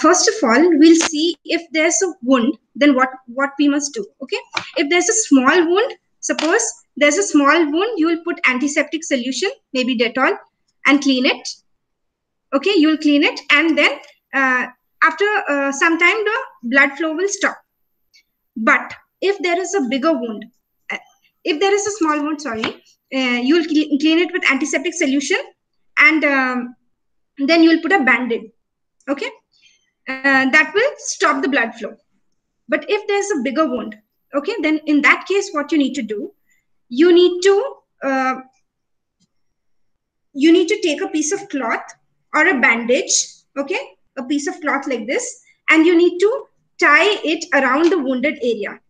first of all, we'll see if there's a wound, then what we must do. Okay, if there's a small wound, suppose there's a small wound, you will put antiseptic solution, maybe Dettol, and clean it. Okay, you'll clean it, and then after some time, the blood flow will stop. But if there is a bigger wound, uh, if there is a small wound, sorry, you'll clean it with antiseptic solution, and then you will put a band-aid. Okay, that will stop the blood flow. But if there's a bigger wound, okay, then in that case, what you need to do, you need to uh, you need to take a piece of cloth or a bandage. Okay, a piece of cloth like this, and you need to tie it around the wounded area.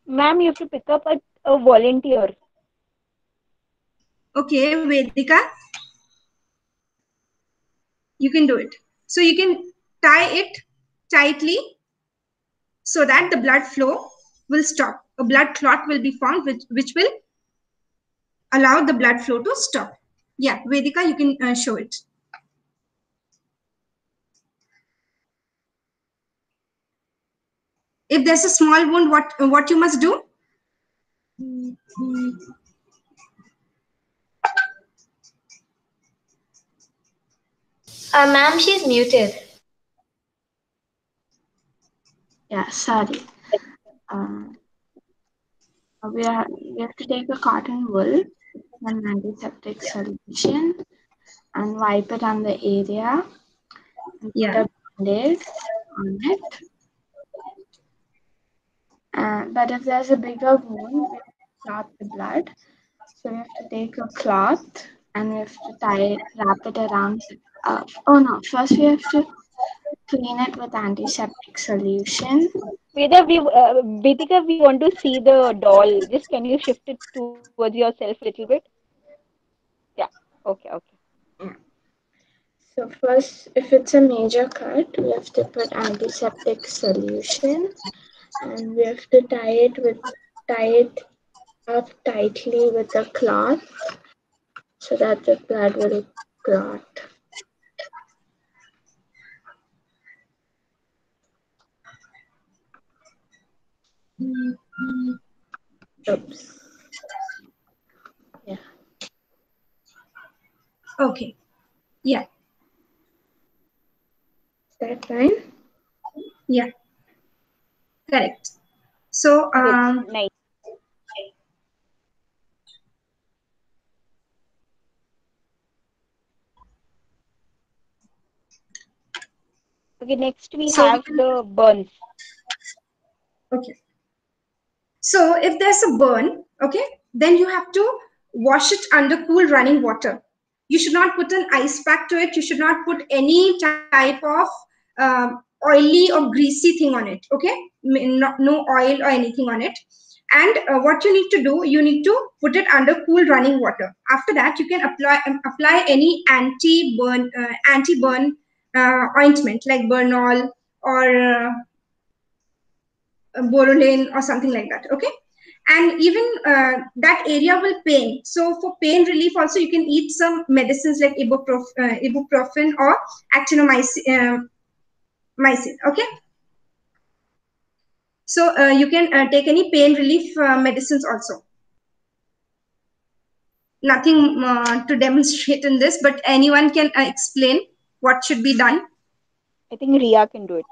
Ma'am, you have to pick up a volunteer. Okay, Vedika, you can do it. So you can tie it tightly so that the blood flow will stop. A blood clot will be formed, which will allow the blood flow to stop. Yeah, Vedika, you can show it. If there's a small wound, what you must do? Ma'am, she's muted. Yeah, sorry. We have to take a cotton wool and antiseptic solution and wipe it on the area and Yeah. put a band-aid on it. But if there's a bigger wound, we have to stop the blood. So we have to take a cloth and we have to wrap it around. Oh no, first we have to clean it with antiseptic solution. Vedika, we want to see the doll. Just can you shift it towards yourself a little bit? Yeah. Okay. Okay. So first, if it's a major cut, we have to put antiseptic solution, and we have to tie it up tightly with a cloth so that the blood will clot. Oops. Yeah. Okay. Yeah. Is that fine? Yeah. Correct. So, Good. Nice. Okay. Next we so we have can, the burns. okay. So if there's a burn, okay, then you have to wash it under cool running water. You should not put an ice pack to it. You should not put any type of oily or greasy thing on it, okay? No oil or anything on it. And what you need to do, you need to put it under cool running water. After that, you can apply any anti-burn ointment like Bernol or Borolin or something like that, okay? And even that area will pain. So for pain relief also, you can eat some medicines like ibuprofen or actinomycin, okay? So you can take any pain relief medicines also. Nothing to demonstrate in this, but anyone can explain what should be done. I think Ria can do it.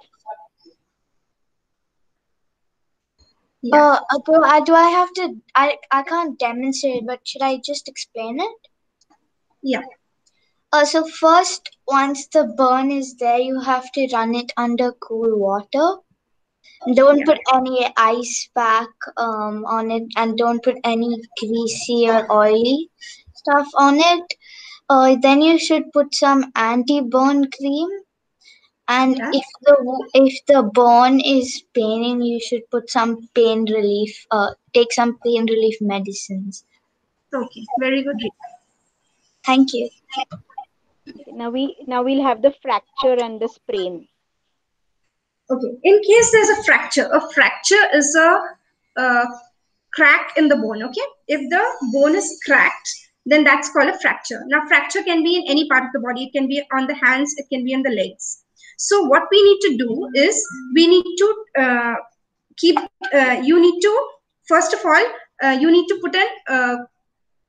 Yeah. Do I have to? I can't demonstrate, but should I just explain it? Yeah. So first, once the burn is there, you have to run it under cool water. Don't put any ice pack on it, and don't put any greasy or oily stuff on it. Then you should put some anti-burn cream. And Yeah. if the burn is paining, you should put some pain relief. Take some pain relief medicines. Okay. Very good. Thank you. Okay, now we'll have the fracture and the sprain. Okay. In case there's a fracture is a crack in the bone, okay? If the bone is cracked, then that's called a fracture. Now, fracture can be in any part of the body. It can be on the hands, it can be on the legs. So what we need to do is we need to you need to, first of all, you need to put an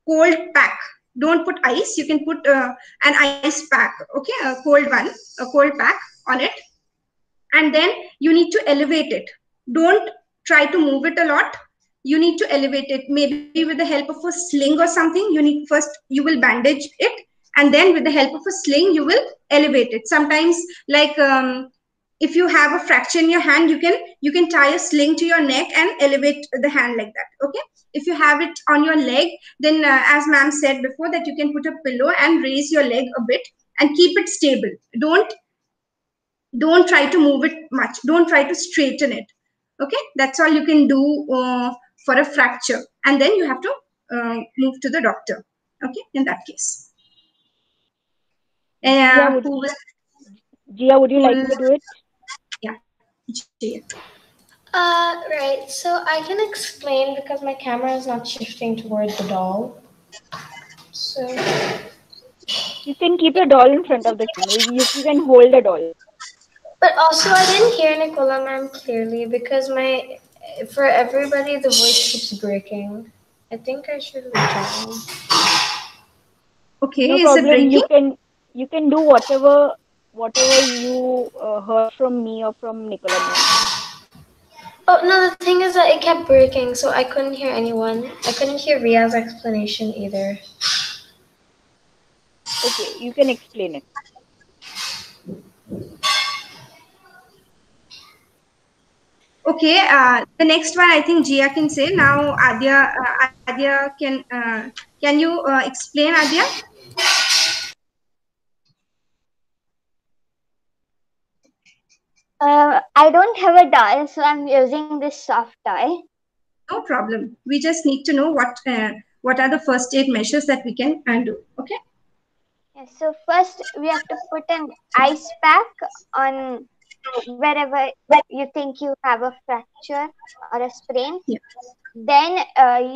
cold pack. Don't put ice. You can put an ice pack, okay? A cold one, a cold pack on it. And then you need to elevate it. Don't try to move it a lot. You need to elevate it, maybe with the help of a sling or something. You will bandage it, and then with the help of a sling you will elevate it. Sometimes, like, if you have a fracture in your hand, you can tie a sling to your neck and elevate the hand like that, okay? If you have it on your leg, then as ma'am said before, that you can put a pillow and raise your leg a bit and keep it stable. Don't try to move it much. Don't try to straighten it, okay? That's all you can do for a fracture. And then you have to move to the doctor, okay, in that case. Gia, would you like to do it? Yeah. Right. So I can explain because my camera is not shifting towards the doll. So You can keep your doll in front of the camera. You can hold the doll. But also, I didn't hear Nicola ma'am clearly because for everybody the voice keeps breaking. I think I should rejoin. Okay, No is it problem. breaking? You can do whatever you heard from me or from Nicola ma'am. Oh no, the thing is that it kept breaking, so I couldn't hear anyone. I couldn't hear Ria's explanation either. Okay, you can explain it. Okay, the next one I think Jia can say. Now Adya can you explain, Adya? I don't have a doll, so I'm using this soft toy. No problem. We just need to know what are the first aid measures that we can do. Okay. Yeah, so first we have to put an ice pack on wherever you think you have a fracture or a sprain. Yeah. Then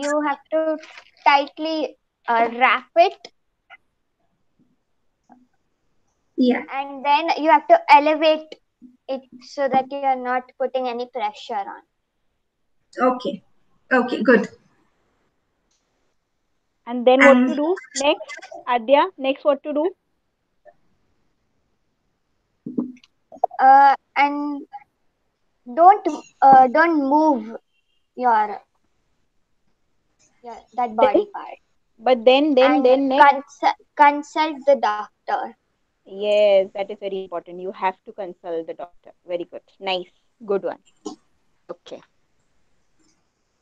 you have to tightly wrap it, Yeah. and then you have to elevate it so that you are not putting any pressure on. Okay. Okay. Good. And then what to And do next? Adya, next what to do? And don't move your that Then, body part, but then and next. consult the doctor. Yes, that is very important. You have to consult the doctor. Very good. Nice. Good one. Okay.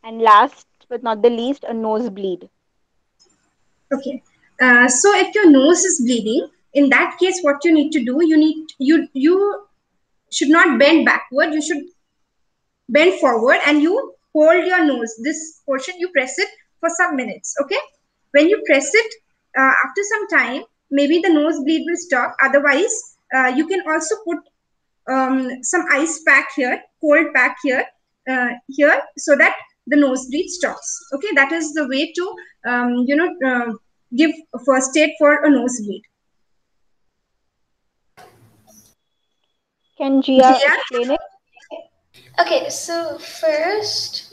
And last but not the least, a nosebleed. okay. So if your nose is bleeding, in that case, what you need to do, you should not bend backward. You should bend forward and you hold your nose. This portion you press it for some minutes. Okay. When you press it, after some time, maybe the nosebleed will stop. Otherwise, you can also put some ice pack here, cold pack here, so that the nosebleed stops. Okay, that is the way to give first aid for a nosebleed. Can Jia Jia, explain it? Okay, so first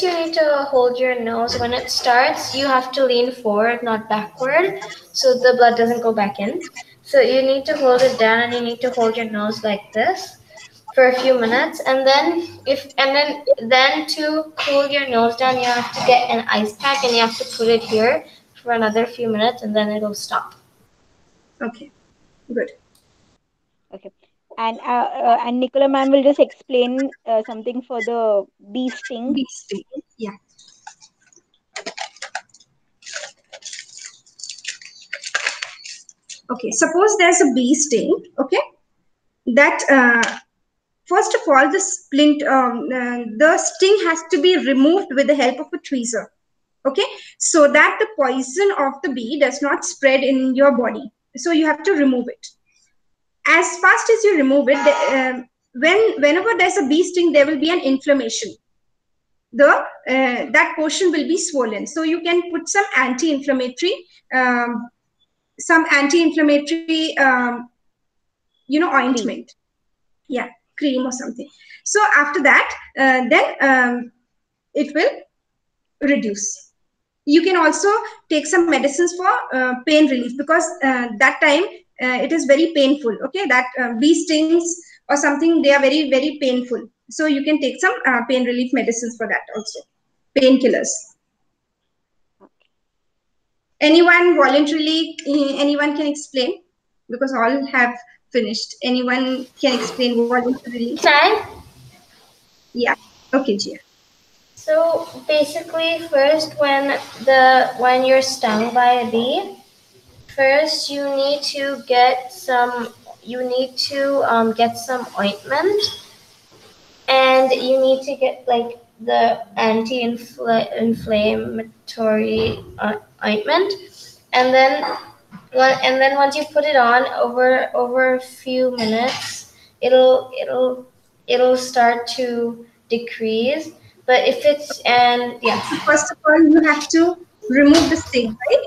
you need to hold your nose. When it starts, you have to lean forward, not backward, so the blood doesn't go back in. So you need to hold it down and you need to hold your nose like this for a few minutes, and then to cool your nose down, you have to get an ice pack and you have to put it here for another few minutes, and then it'll stop. okay, good. Okay. And Nicola ma'am will just explain something for the bee sting. Bee sting. Yeah. Okay. Suppose there's a bee sting. Okay. That first of all, the sting has to be removed with the help of a tweezer. Okay, so that the poison of the bee does not spread in your body. So you have to remove it. As fast as you remove it, whenever there's a bee sting, there will be an inflammation. That portion will be swollen. So you can put um, some anti-inflammatory, Cream. ointment. Yeah, cream or something. So after that, then it will reduce. You can also take some medicines for pain relief, because that time it is very painful. Okay, that bee stings or something, they are very very painful. So you can take some pain relief medicines for that also, painkillers. Anyone voluntarily, anyone can explain, because all have finished. Anyone can explain voluntarily? Can I? Yeah. Okay, Jia. So basically, first when you're stung by a bee, first you need to get some ointment, and you need to get like the anti-inflammatory ointment, and then once you put it on over a few minutes, it'll start to decrease. But if it's and yeah, So first of all, you have to remove the sting, right?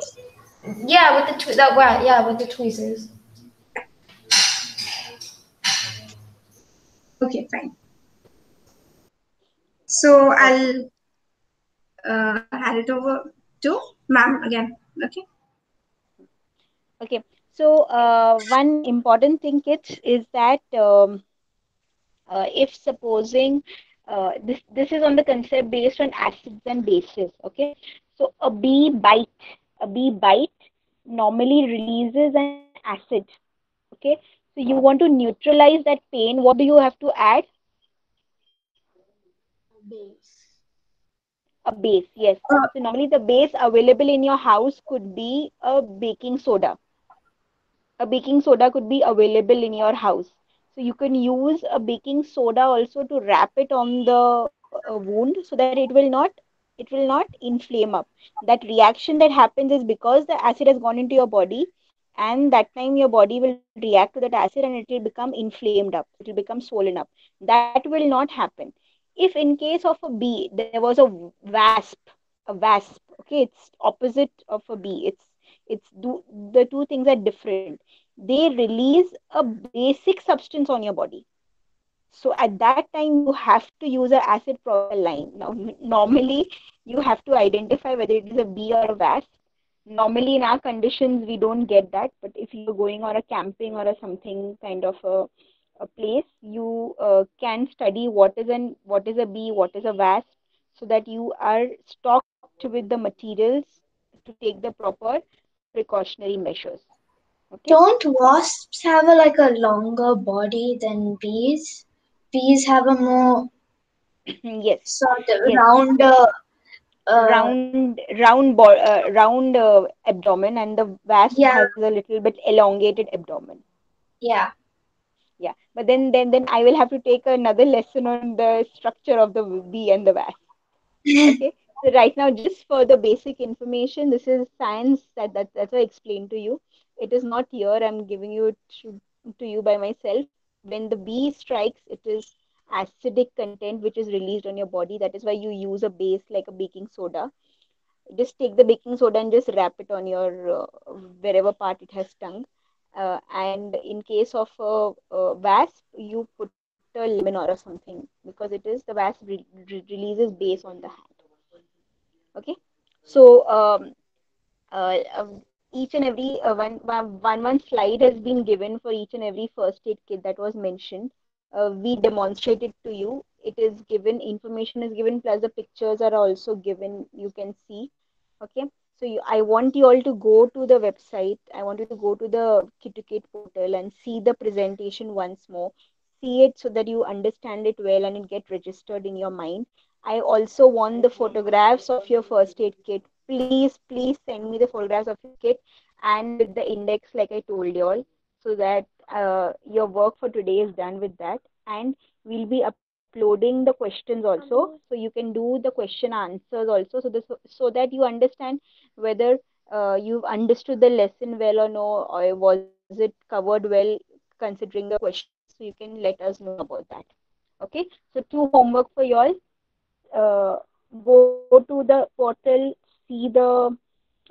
yeah, with the that wow, yeah, with the tweezers. Okay, fine. So I'll hand it over to ma'am again. Okay. Okay. So one important thing, kids, is that if supposing this is on the concept based on acids and bases. Okay. So a bee bite normally releases an acid. Okay. So you want to neutralize that pain. What do you have to add? Base. A base, yes. So normally the base available in your house could be a baking soda. A baking soda could be available in your house. So you can use a baking soda also to wrap it on the wound so that it will not inflame up. That reaction that happens is because the acid has gone into your body, and that time your body will react to that acid and it will become inflamed up. It will become swollen up. That will not happen. If in case of a bee there was a wasp, okay, it's opposite of a bee. The two things are different. They release a basic substance on your body. So at that time, you have to use a acid propel line. Now, normally, you have to identify whether it is a bee or a wasp. Normally, in our conditions, we don't get that. But if you're going on a camping or a something kind of a place, you can study what is a bee, what is a wasp, so that you are stocked with the materials to take the proper precautionary measures. Okay. Don't wasps have a longer body than bees? Bees have a more Yes. sort of Yes. rounder, uh, round abdomen, and the wasp yeah, has a little bit elongated abdomen. yeah. Yeah, but then I will have to take another lesson on the structure of the bee and the wasp. Okay, so right now, just for the basic information, this is science that's I explained to you. It is not here. I'm giving you it to you by myself. When the bee strikes, it is acidic content which is released on your body. That is why you use a base like a baking soda. Just take the baking soda and just wrap it on your wherever part it has stung. And in case of a wasp, you put a lemon or a something, because it is the wasp releases base on the hand. Okay, so each and every one slide has been given for each and every first aid kit that was mentioned. We demonstrated to you. It is given, information is given, plus the pictures are also given. You can see. Okay, so I want you all to go to the website. I want you to go to the KitKat portal and see the presentation once more. See it so that you understand it well and it get registered in your mind. I also want the photographs of your first aid kit. Please send me the photographs of your kit and with the index like I told you all, so that your work for today is done with that. And we'll be uploading the questions also, so you can do the question answers also, so that you understand whether you've understood the lesson well or no, or was it covered well considering the questions. So you can let us know about that. Okay, so two homework for you all. Go to the portal, see the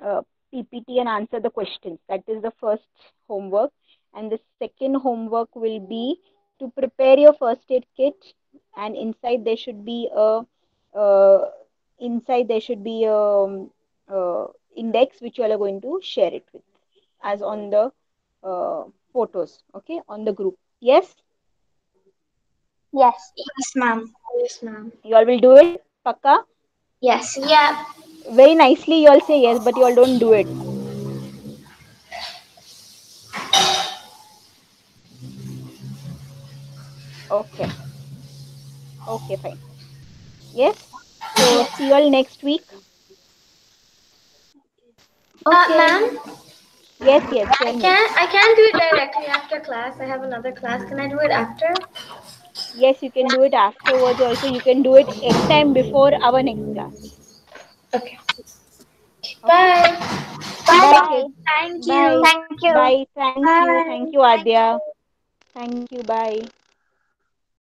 uh, PPT and answer the questions. That is the first homework. And the second homework will be to prepare your first aid kit. And uh, inside there should be index which you all are going to share it with, as on the photos. Okay, on the group. Yes, Yes. Yes, ma'am. Yes, ma'am. you all will do it. Pakka. Yes. Yeah. Very nicely, you all say yes, but you all don't do it. Okay. Okay, fine. Yes. So see you all next week. Okay. Ma'am, Yes, yes. Tell me. I can't do it directly after class. I have another class. Can I do it after? Yes, you can do it afterwards also. You can do it anytime before our next class. Okay. Okay. Bye. Bye, Bye. kids. Thank Bye. you. Thank you. Bye. Thank you. Bye. Thank you, Adya. Thank you. Bye.